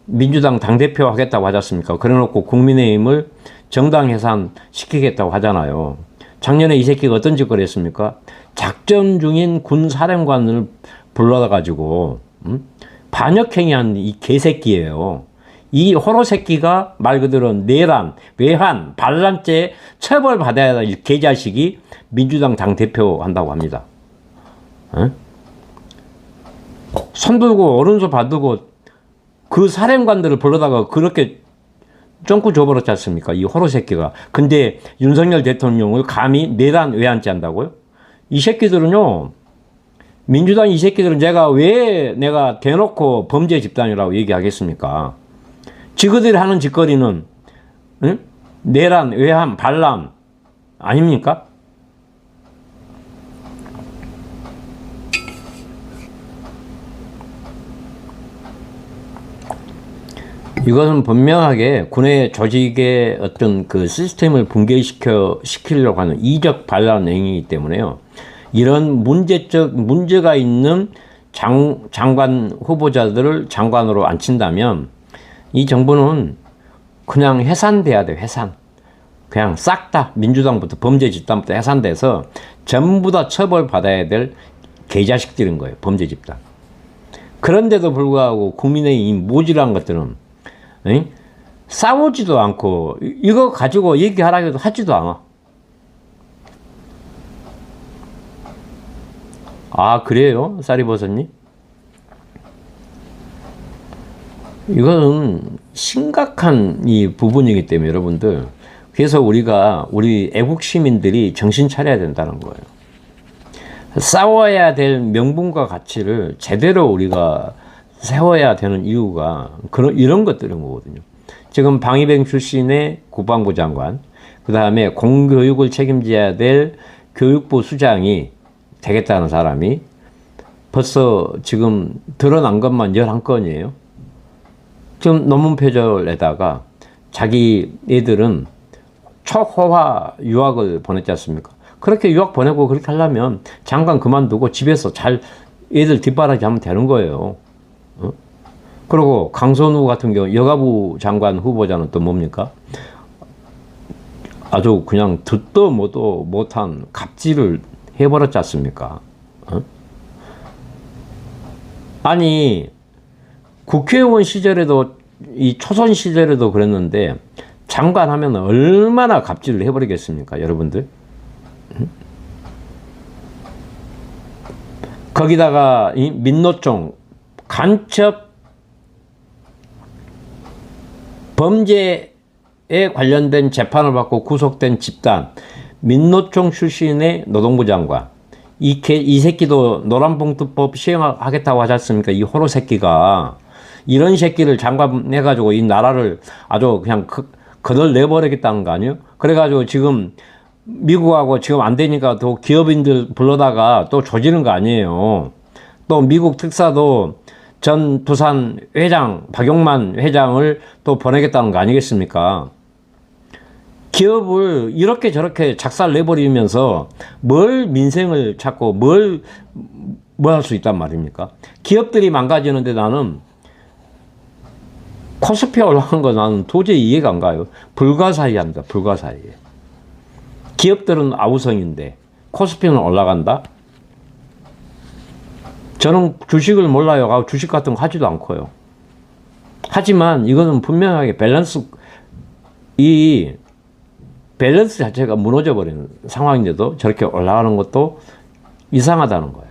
민주당 당대표 하겠다고 하지 않습니까? 그래놓고 국민의힘을 정당 해산 시키겠다고 하잖아요. 작년에 이 새끼가 어떤 짓을 했습니까? 작전 중인 군 사령관을 불러다 가지고 반역행위한 이 개새끼예요. 이 호로 새끼가 말 그대로 내란, 외환, 반란죄 처벌받아야 할 개자식이 민주당 당대표 한다고 합니다. 손들고 오른손 받들고 그 사령관들을 불러다가 그렇게 쫑꾸 줘버렸지 않습니까? 이 호로 새끼가. 근데 윤석열 대통령을 감히 내란, 외환죄 한다고요? 이 새끼들은요, 민주당 이 새끼들은 내가 대놓고 범죄 집단이라고 얘기하겠습니까? 지그들이 하는 짓거리는 내란, 외환, 반란 아닙니까? 이것은 분명하게 군의 조직의 어떤 그 시스템을 붕괴시키려고 하는 이적 반란 행위이기 때문에요. 이런 문제가 있는 장관 후보자들을 장관으로 앉힌다면 이 정부는 그냥 해산돼야 돼요. 해산. 그냥 싹 다 민주당부터 범죄 집단부터 해산돼서 전부 다 처벌받아야 될 개자식들인 거예요. 범죄 집단. 그런데도 불구하고 국민의힘 모질한 것들은 싸우지도 않고 이거 가지고 얘기하라고 해도 하지도 않아. 아, 그래요? 쌀이버섯님? 이거는 심각한 이 부분이기 때문에 여러분들, 그래서 우리 애국 시민들이 정신 차려야 된다는 거예요. 싸워야 될 명분과 가치를 제대로 우리가 세워야 되는 이유가 이런 것들인 거거든요. 지금 방위병 출신의 국방부 장관, 그 다음에 공교육을 책임져야 될 교육부 수장이 되겠다는 사람이 벌써 지금 드러난 것만 11건이에요. 지금 논문 표절에다가 자기 애들은 초호화 유학을 보냈지 않습니까? 그렇게 유학 보내고 그렇게 하려면 장관 그만두고 집에서 잘 애들 뒷바라지 하면 되는 거예요. 그리고 강선우 같은 경우 여가부 장관 후보자는 또 뭡니까? 아주 그냥 듣도 뭐도 못한 갑질을 해버렸지 않습니까? 아니 국회의원 시절에도 이 초선 시절에도 그랬는데 장관 하면 얼마나 갑질을 해버리겠습니까, 여러분들? 거기다가 이 민노총 간첩 범죄에 관련된 재판을 받고 구속된 집단, 민노총 출신의 노동부 장관, 이 새끼도 노란봉투법 시행하겠다고 하지 않습니까? 이 호로 새끼가. 이런 새끼를 장관 해가지고 이 나라를 아주 그냥 거덜 내버리겠다는 거 아니에요? 그래가지고 지금 미국하고 지금 안 되니까 또 기업인들 불러다가 또 조지는 거 아니에요? 또 미국 특사도 전 두산 회장, 박용만 회장을 또 보내겠다는 거 아니겠습니까? 기업을 이렇게 저렇게 작살 내버리면서 뭘 민생을 찾고 뭘 할 수 있단 말입니까? 기업들이 망가지는데 나는 코스피가 올라간 거 나는 도저히 이해가 안 가요. 불가사의합니다. 불가사의. 기업들은 아우성인데 코스피는 올라간다? 저는 주식을 몰라요. 주식 같은 거 하지도 않고요. 하지만 이거는 분명하게 이 밸런스 자체가 무너져 버리는 상황인데도 저렇게 올라가는 것도 이상하다는 거예요.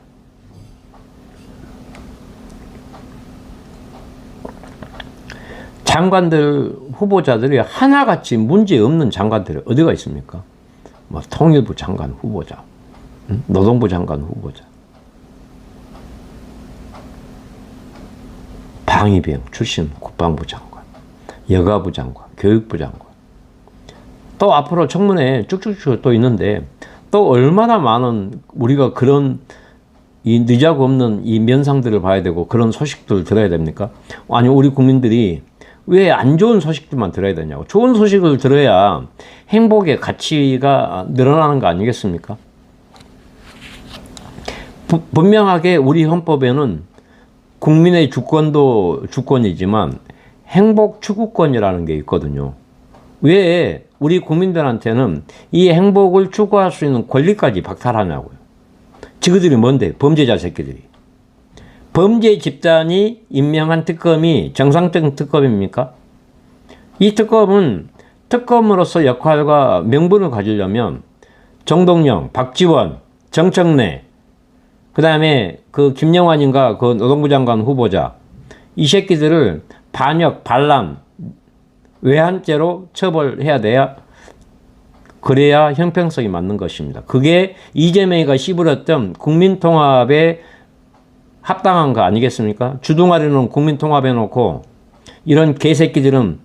장관들 후보자들이 하나같이 문제 없는 장관들이 어디가 있습니까? 뭐 통일부 장관 후보자, 노동부 장관 후보자, 방위병 출신 국방부 장관, 여가부 장관, 교육부 장관, 또 앞으로 청문회 쭉쭉쭉 또 있는데 또 얼마나 많은 우리가 그런 이 느자고 없는 이 면상들을 봐야 되고 그런 소식들을 들어야 됩니까? 아니 우리 국민들이 왜 안 좋은 소식들만 들어야 되냐고. 좋은 소식을 들어야 행복의 가치가 늘어나는 거 아니겠습니까? 분명하게 우리 헌법에는 국민의 주권도 주권이지만 행복 추구권이라는 게 있거든요. 왜 우리 국민들한테는 이 행복을 추구할 수 있는 권리까지 박탈하냐고요. 지그들이 뭔데? 범죄자 새끼들이. 범죄 집단이 임명한 특검이 정상적인 특검입니까? 이 특검은 특검으로서 역할과 명분을 가지려면 정동영, 박지원, 정청래, 그 다음에 그 김영환인가 그 노동부 장관 후보자, 이 새끼들을 반역, 반란, 외환죄로 처벌해야 돼야 그래야 형평성이 맞는 것입니다. 그게 이재명이가 씹으렸던 국민통합에 합당한 거 아니겠습니까? 주둥아리는 국민통합해 놓고 이런 개새끼들은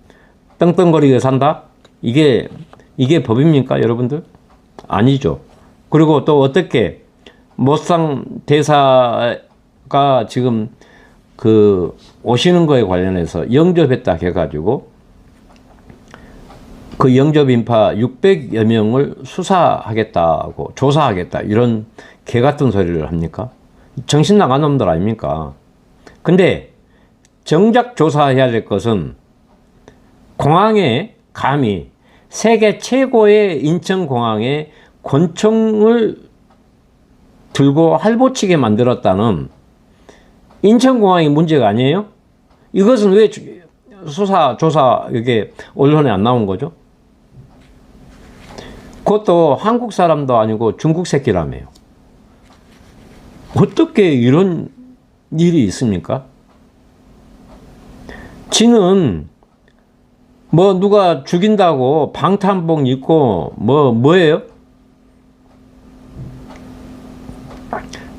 떵떵거리게 산다? 이게 법입니까, 여러분들? 아니죠. 그리고 또 어떻게 모상 대사가 지금 그 오시는 거에 관련해서 영접했다 해가지고 그 영접 인파 600여 명을 수사하겠다고 조사하겠다 이런 개 같은 소리를 합니까? 정신 나간 놈들 아닙니까? 근데 정작 조사해야 될 것은 공항에 감히 세계 최고의 인천공항에 권총을 들고 할보치게 만들었다는 인천공항이 문제가 아니에요? 이것은 왜 수사, 조사 이게 언론에 안 나온 거죠? 그것도 한국 사람도 아니고 중국 새끼라며요. 어떻게 이런 일이 있습니까? 지는 뭐 누가 죽인다고 방탄복 입고 뭐예요?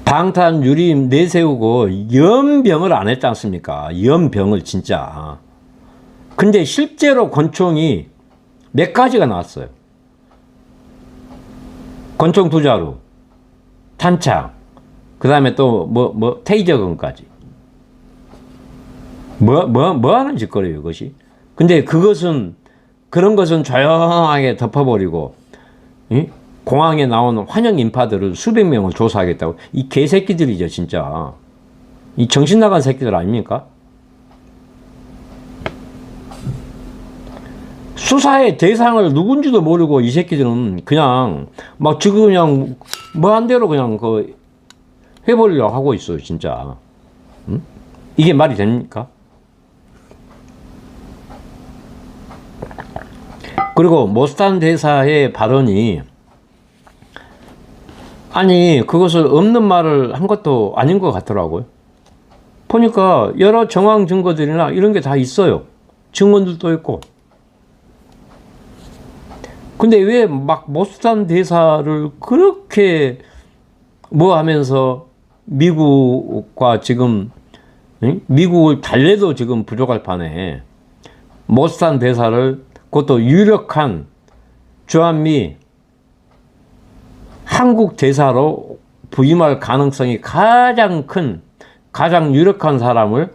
방탄 유림 내세우고 연병을 안 했지 않습니까? 연병을 진짜. 근데 실제로 권총이 몇 가지가 나왔어요. 권총 2자루, 탄창, 그 다음에 또 테이저건까지. 뭐 하는 짓거리예요, 이것이? 근데 그런 것은 조용하게 덮어버리고, 응? 공항에 나오는 환영 인파들을 수백 명을 조사하겠다고. 이 개새끼들이죠, 진짜. 이 정신 나간 새끼들 아닙니까? 수사의 대상을 누군지도 모르고 이 새끼들은 그냥 막 지금 그냥 뭐한 대로 그냥 해보려고 하고 있어요, 진짜. 응? 이게 말이 됩니까? 그리고 모스탄 대사의 발언이 아니 그것을 없는 말을 한 것도 아닌 것 같더라고요. 보니까 여러 정황 증거들이나 이런 게 다 있어요. 증언들도 있고. 근데 왜 막 모스탄 대사를 그렇게 하면서 미국과 지금 미국을 달래도 지금 부족할 판에 모스탄 대사를 그것도 유력한 주한미 한국 대사로 부임할 가능성이 가장 큰 가장 유력한 사람을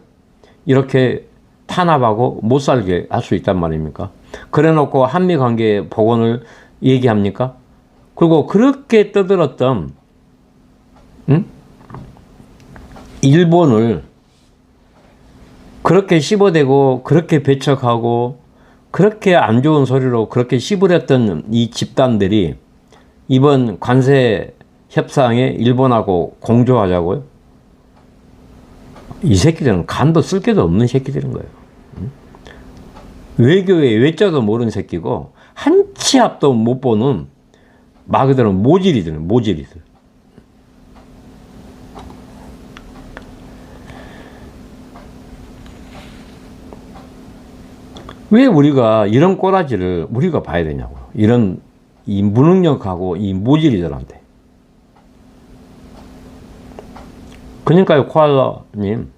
이렇게 탄압하고 못 살게 할 수 있단 말입니까? 그래 놓고 한미 관계 복원을 얘기합니까? 그리고 그렇게 떠들었던 일본을 그렇게 씹어대고 그렇게 배척하고 그렇게 안 좋은 소리로 그렇게 씹으렸던 이 집단들이 이번 관세 협상에 일본하고 공조하자고요? 이 새끼들은 간도 쓸 게도 없는 새끼들인 거예요. 외교의 외자도 모르는 새끼고 한 치 앞도 못 보는 말 그대로 모질이들. 왜 우리가 이런 꼬라지를 우리가 봐야 되냐고요. 이런 이 무능력하고 이 모질이들한테. 그러니까요, 코알라님.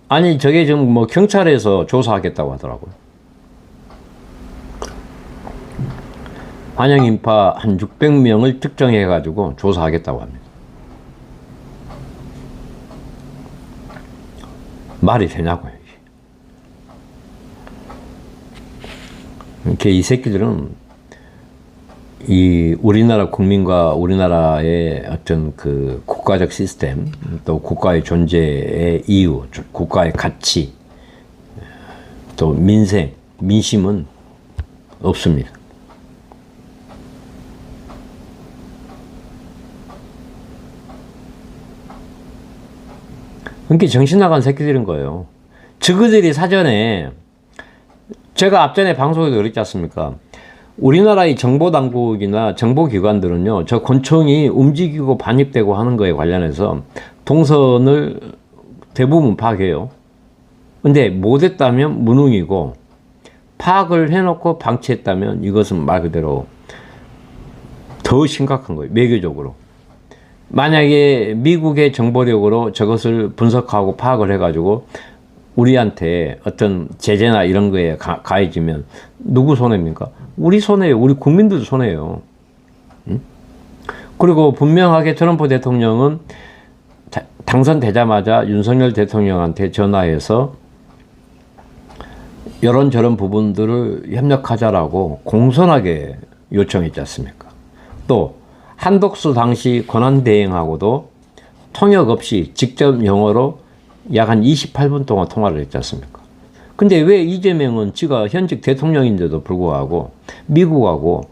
아니, 저게 지금 뭐 경찰에서 조사하겠다고 하더라고요. 환영 인파 한 600명을 특정해가지고 조사하겠다고 합니다. 말이 되냐고요, 이게. 이렇게 이 새끼들은 이 우리나라 국민과 우리나라의 어떤 그 국가적 시스템, 또 국가의 존재의 이유, 국가의 가치, 또 민심은 없습니다. 그러니까 정신 나간 새끼들인 거예요. 저그들이 사전에, 제가 앞전에 방송에도 그랬지 않습니까? 우리나라의 정보당국이나 정보기관들은요, 저 권총이 움직이고 반입되고 하는 거에 관련해서 동선을 대부분 파악해요. 근데 못했다면 무능이고, 파악을 해놓고 방치했다면 이것은 말 그대로 더 심각한 거예요, 외교적으로. 만약에 미국의 정보력으로 저것을 분석하고 파악을 해가지고 우리한테 어떤 제재나 이런 거에 가해지면 누구 손해입니까? 우리 손해예요. 우리 국민들 손해예요. 그리고 분명하게 트럼프 대통령은 당선되자마자 윤석열 대통령한테 전화해서 이런저런 부분들을 협력하자라고 공손하게 요청했지 않습니까? 또 한독수 당시 권한대행하고도 통역 없이 직접 영어로 약 한 28분 동안 통화를 했지 않습니까? 근데 왜 이재명은 지가 현직 대통령인데도 불구하고 미국하고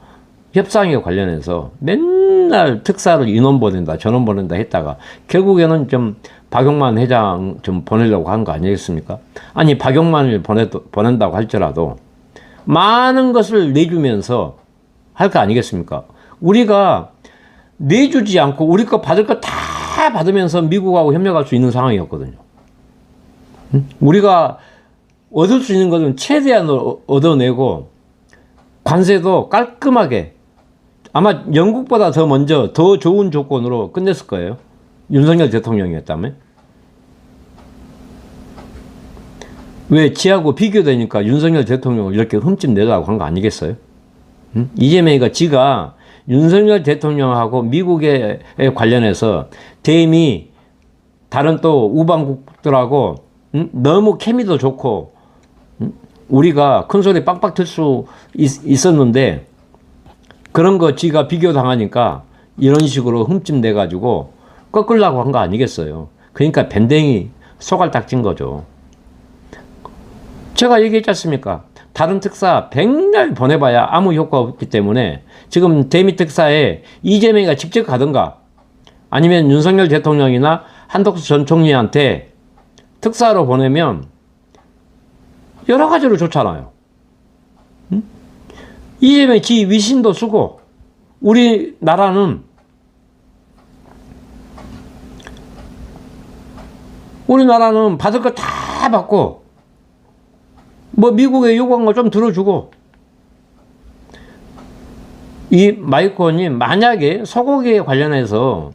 협상에 관련해서 맨날 특사를 인원 보낸다, 전원 보낸다 했다가 결국에는 좀 박용만 회장 좀 보내려고 한 거 아니겠습니까? 아니, 박용만을 보낸다고 할지라도 많은 것을 내주면서 할 거 아니겠습니까? 우리가 내주지 않고 우리 거 받을 거 다 받으면서 미국하고 협력할 수 있는 상황이었거든요. 우리가 얻을 수 있는 것은 최대한 얻어내고 관세도 깔끔하게 아마 영국보다 더 먼저 더 좋은 조건으로 끝냈을 거예요. 윤석열 대통령이었다면. 왜 지하고 비교되니까 윤석열 대통령을 이렇게 흠집 내려고 한 거 아니겠어요? 이재명이가 지가 윤석열 대통령하고 미국에 관련해서 대미 다른 또 우방국들하고 너무 케미도 좋고 우리가 큰 소리 빡빡 틀 수 있었는데 그런 거 지가 비교당하니까 이런 식으로 흠집 내가지고 꺾으려고 한 거 아니겠어요. 그러니까 밴댕이 소갈딱진 거죠. 제가 얘기했지 않습니까? 다른 특사 100날 보내봐야 아무 효과 없기 때문에 지금 대미 특사에 이재명이가 직접 가든가 아니면 윤석열 대통령이나 한덕수 전 총리한테 특사로 보내면 여러 가지로 좋잖아요. 이재명이 지 위신도 쓰고 우리나라는 받을 거 다 받고 뭐 미국에 요구한 거 좀 들어주고. 이 마이코님 만약에 소고기에 관련해서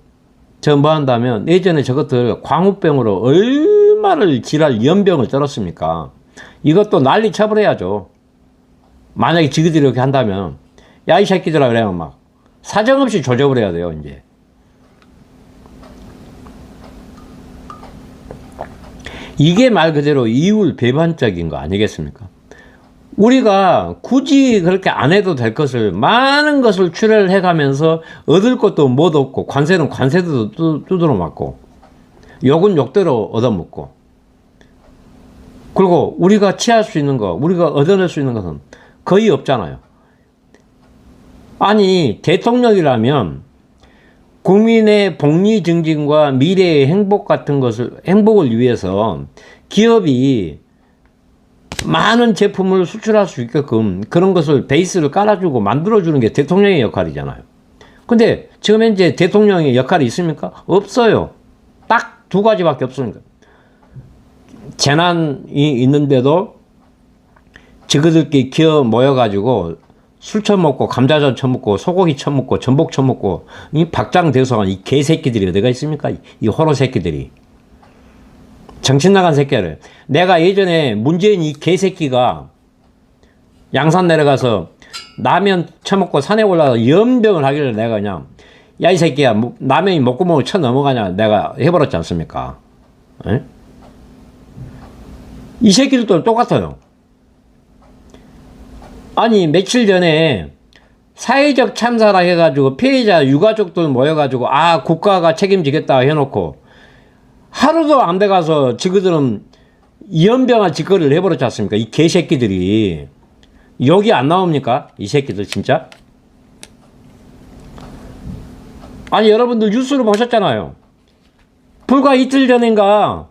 저 뭐 한다면 예전에 저것들 광우병으로 얼마를 지랄 연병을 떨었습니까? 이것도 난리 쳐버려야죠. 만약에 지그들이 이렇게 한다면 야 이 새끼들아 그래요. 막 사정없이 조져버려야 돼요. 이제 이게 말 그대로 이율 배반적인 거 아니겠습니까? 우리가 굳이 그렇게 안 해도 될 것을 많은 것을 출혈을 해가면서 얻을 것도 못 얻고 관세는 관세도 두드러 맞고 욕은 욕대로 얻어먹고 그리고 우리가 취할 수 있는 거 우리가 얻어낼 수 있는 것은 거의 없잖아요. 아니 대통령이라면 국민의 복리 증진과 미래의 행복 같은 것을 행복을 위해서 기업이 많은 제품을 수출할 수 있게끔 그런 것을 베이스를 깔아주고 만들어주는 게 대통령의 역할이잖아요. 근데 지금 현재 대통령의 역할이 있습니까? 없어요. 딱 두 가지밖에 없으니까. 재난이 있는데도 저그들끼리 기어 모여가지고 술 처먹고 감자전 처먹고 소고기 처먹고 전복 처먹고 이 박장대소한 이 개새끼들이 어디가 있습니까? 이 호로 새끼들이. 정신 나간 새끼를. 내가 예전에 문재인 이 개새끼가 양산 내려가서 라면 처먹고 산에 올라가서 연병을 하길래 내가 그냥 야 이 새끼야 라면이 목구멍을 쳐 넘어가냐 내가 해버렸지 않습니까? 에? 이 새끼들도 똑같아요. 아니 며칠 전에 사회적 참사라 해가지고 피해자 유가족들 모여가지고 아 국가가 책임지겠다 해놓고 하루도 안 돼가서 지그들은 연병한 짓거리를 해버렸지 않습니까? 이 개새끼들이. 여기 안 나옵니까? 이 새끼들 진짜. 아니 여러분들 뉴스를 보셨잖아요. 불과 이틀 전인가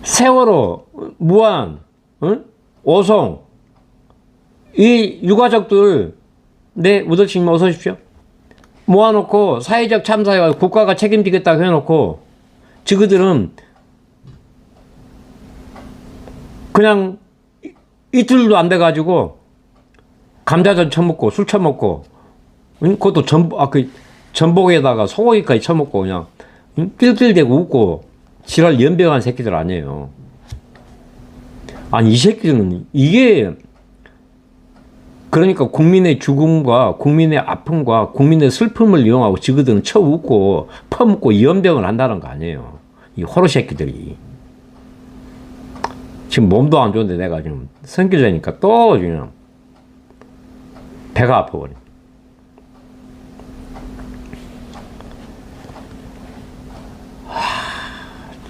세월호, 무한, 응? 오송 이 유가족들 네 우덕씨님 어서 오십시오. 모아놓고 사회적 참사에 국가가 책임지겠다고 해놓고 지그들은 그냥 이틀도 안 돼가지고 감자전 처먹고 술 처먹고 그것도 전복에다가 소고기까지 처먹고 그냥 낄낄대고 웃고 지랄 연병한 새끼들 아니에요. 아니 이 새끼들은 이게 그러니까 국민의 죽음과 국민의 아픔과 국민의 슬픔을 이용하고 지그들은 쳐 웃고 퍼먹고 연병을 한다는 거 아니에요. 이 호로 새끼들이. 지금 몸도 안 좋은데 내가 지금 성질내니까 또 그냥 배가 아파버려.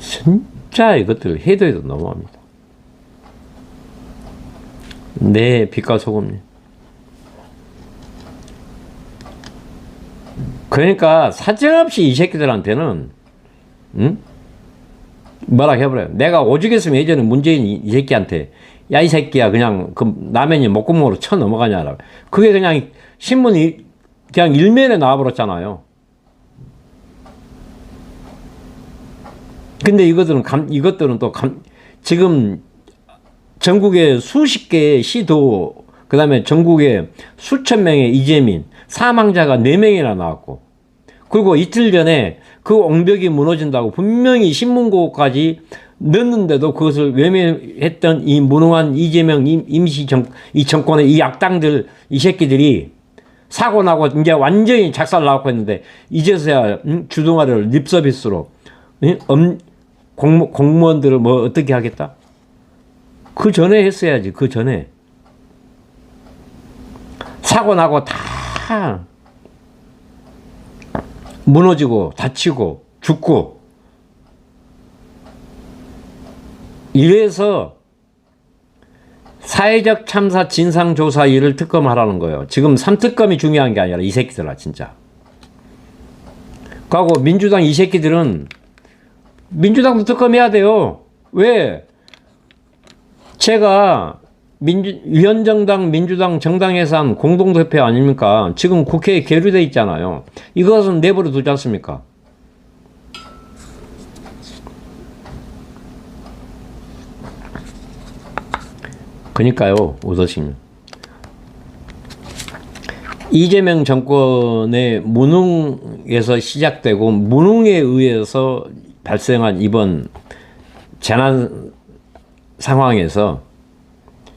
진짜 이것들 해도 해도 너무합니다. 네, 빛과 소금님. 그러니까 사정없이 이 새끼들한테는 뭐라 해버려요. 내가 오죽했으면 예전에 문재인 이 새끼한테 야 이 새끼야 그냥 그 라면이 목구멍으로 쳐 넘어가냐. 그게 그냥 신문이 그냥 일면에 나와버렸잖아요. 근데 이것들은 또 지금 전국에 수십 개의 시도 그 다음에 전국에 수천 명의 이재민 사망자가 4명이나 나왔고 그리고 이틀 전에 그 옹벽이 무너진다고 분명히 신문고까지 넣었는데도 그것을 외면했던 이 무능한 이재명 이 정권의 이 악당들 이 새끼들이 사고 나고 이제 완전히 작살 나고 했는데 이제서야 주둥아리를 립서비스로 공무원들을 뭐 어떻게 하겠다? 그 전에 했어야지. 그 전에 사고 나고 다 무너지고 다치고 죽고 이래서 사회적 참사 진상조사 일을 특검하라는 거예요. 지금 3특검이 중요한 게 아니라 이 새끼들아 진짜. 그리고 민주당 이 새끼들은 민주당도 특검해야 돼요. 왜? 제가 위원정당 민주당 정당예산 공동대표 아닙니까? 지금 국회에 계류돼 있잖아요. 이것은 내버려 두지 않습니까? 그러니까요, 우서심. 이재명 정권의 무능에서 시작되고 무능에 의해서 발생한 이번 재난 상황에서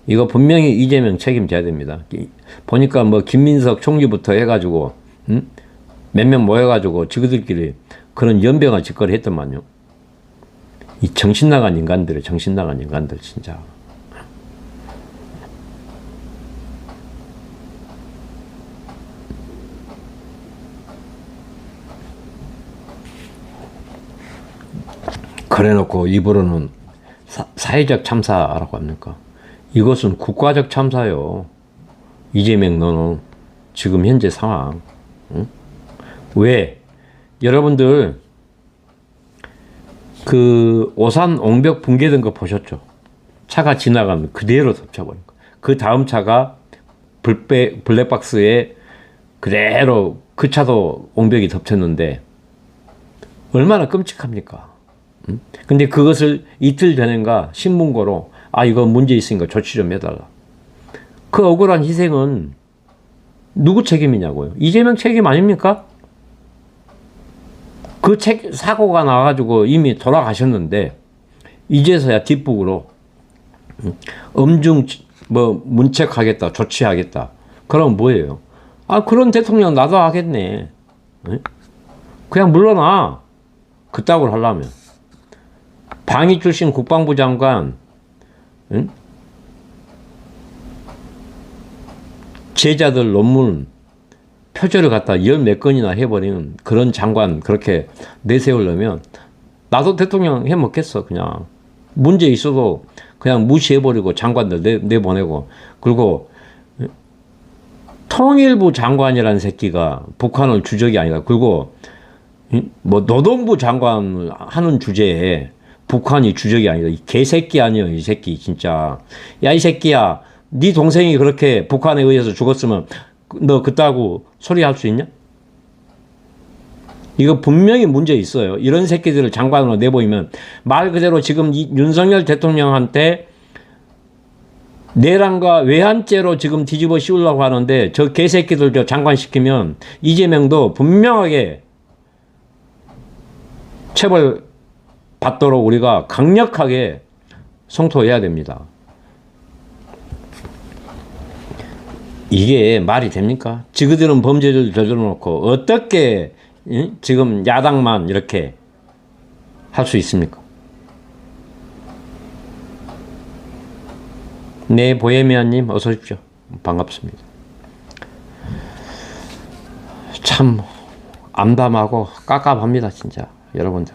이거 분명히 이재명 책임져야 됩니다. 보니까 뭐 김민석 총리부터 해가지고 몇몇 모여가지고 지그들끼리 그런 연병한 짓거리 했더만요. 이 정신 나간 인간들이 정신 나간 인간들 진짜. 그래놓고 입으로는 사회적 참사라고 합니까? 이것은 국가적 참사요. 이재명 너는 지금 현재 상황. 응? 왜? 여러분들 그 오산 옹벽 붕괴된 거 보셨죠? 차가 지나가면 그대로 덮쳐버린 거. 그 다음 차가 블랙박스에 그대로 그 차도 옹벽이 덮쳤는데 얼마나 끔찍합니까? 응? 근데 그것을 이틀 전인가 신문고로 이거 문제 있으니까 조치 좀 해달라. 그 억울한 희생은 누구 책임이냐고요? 이재명 책임 아닙니까? 그 사고가 나가지고 이미 돌아가셨는데 이제서야 뒷북으로 엄중 문책하겠다, 조치하겠다. 그럼 뭐예요? 그런 대통령 나도 하겠네. 그냥 물러나. 그따구로 하려면. 방위 출신 국방부 장관, 제자들 논문 표절을 갖다 열 몇 건이나 해버리는 그런 장관 그렇게 내세우려면 나도 대통령 해먹겠어. 그냥 문제 있어도 그냥 무시해버리고 장관들 내보내고. 그리고 통일부 장관이라는 새끼가 북한을 주적이 아니다. 그리고 뭐 노동부 장관 하는 주제에 북한이 주적이 아니다. 이 개새끼 아니야 이 새끼 진짜. 야 이 새끼야, 네 동생이 그렇게 북한에 의해서 죽었으면 너 그따구 소리 할 수 있냐? 이거 분명히 문제 있어요. 이런 새끼들을 장관으로 내보이면 말 그대로 지금 윤석열 대통령한테 내란과 외환죄로 지금 뒤집어 씌우려고 하는데 저 개새끼들 저 장관 시키면 이재명도 분명하게 처벌 받도록 우리가 강력하게 성토해야 됩니다. 이게 말이 됩니까? 지그들은 범죄를 저질러 놓고 어떻게 지금 야당만 이렇게 할 수 있습니까? 네, 보헤미안님 어서 오십시오. 반갑습니다. 참 암담하고 깝깝합니다 진짜. 여러분들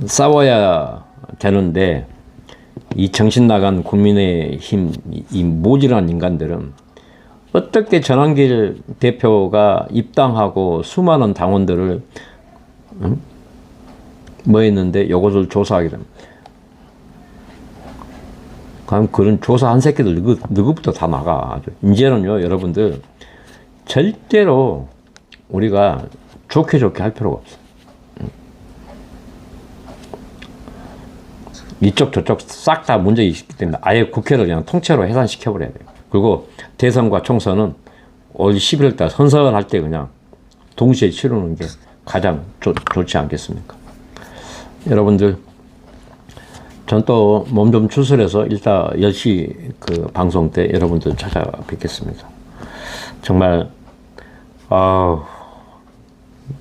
싸워야 되는데 이 정신 나간 국민의힘 이 모질한 인간들은 어떻게 전환길 대표가 입당하고 수많은 당원들을 뭐 했는데 요것을 조사하게 됩니다. 그럼 그런 조사한 새끼들 누구부터 다 나가. 이제는요 여러분들 절대로 우리가 좋게 할 필요가 없어요. 이쪽 저쪽 싹 다 문제 있기 때문에 아예 국회를 그냥 통째로 해산시켜버려야 돼요. 그리고 대선과 총선은 올 11월 달 선선할 때 그냥 동시에 치르는 게 가장 좋지 않겠습니까? 여러분들, 전 또 몸 좀 추스려서 일단 10시 그 방송 때 여러분들 찾아뵙겠습니다. 정말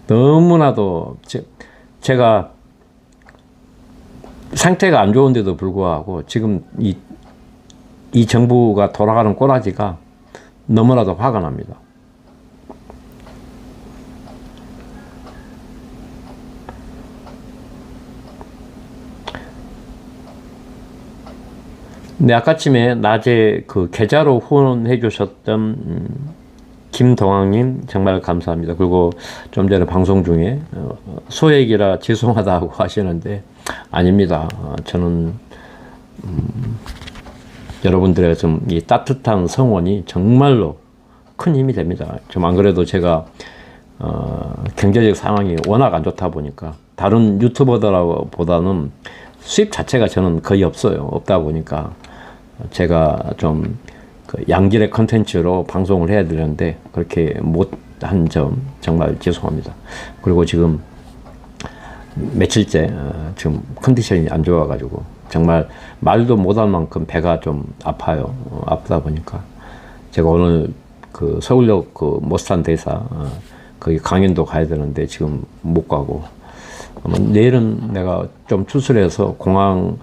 너무나도 제가 상태가 안 좋은데도 불구하고 지금 이 정부가 돌아가는 꼬라지가 너무나도 화가 납니다. 네, 아까쯤에 낮에 그 계좌로 후원해 주셨던 김동학님 정말 감사합니다. 그리고 좀 전에 방송 중에 소액이라 죄송하다고 하시는데 아닙니다. 저는 여러분들의 좀 이 따뜻한 성원이 정말로 큰 힘이 됩니다. 좀 안 그래도 제가 경제적 상황이 워낙 안 좋다 보니까 다른 유튜버들보다는 수입 자체가 저는 거의 없다 보니까 제가 좀 그 양질의 컨텐츠로 방송을 해야 되는데 그렇게 못한 점 정말 죄송합니다. 그리고 지금 며칠째 지금 컨디션이 안 좋아가지고 정말 말도 못할 만큼 배가 좀 아파요. 아프다 보니까 제가 오늘 그 서울역 그 모스탄 대사 거기 강연도 가야 되는데 지금 못 가고 아마 내일은 내가 좀 추스려서 공항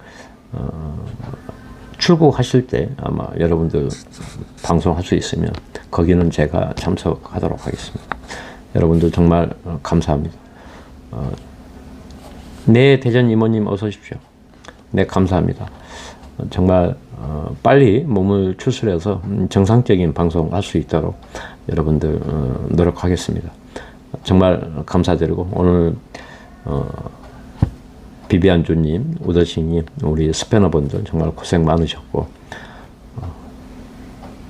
출국하실 때 아마 여러분들 방송할 수 있으면 거기는 제가 참석하도록 하겠습니다. 여러분들 정말 감사합니다. 네, 대전 이모님 어서 오십시오. 네, 감사합니다. 정말 빨리 몸을 추스려서 정상적인 방송 할 수 있도록 여러분들 노력하겠습니다. 정말 감사드리고 오늘 비비안주님, 우더싱님, 우리 스패너분들 정말 고생 많으셨고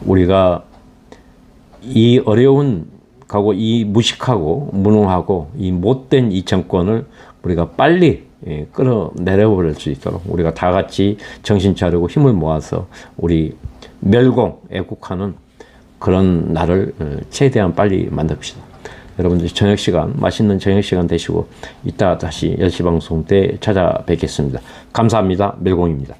우리가 이 어려운 가고 이 무식하고 무능하고 이 못된 이 정권을 우리가 빨리 끌어내려버릴 수 있도록 우리가 다 같이 정신 차리고 힘을 모아서 우리 멸공, 애국하는 그런 날을 최대한 빨리 만듭시다. 여러분들 저녁 시간, 맛있는 저녁 시간 되시고 이따 다시 10시 방송 때 찾아뵙겠습니다. 감사합니다. 멸공입니다.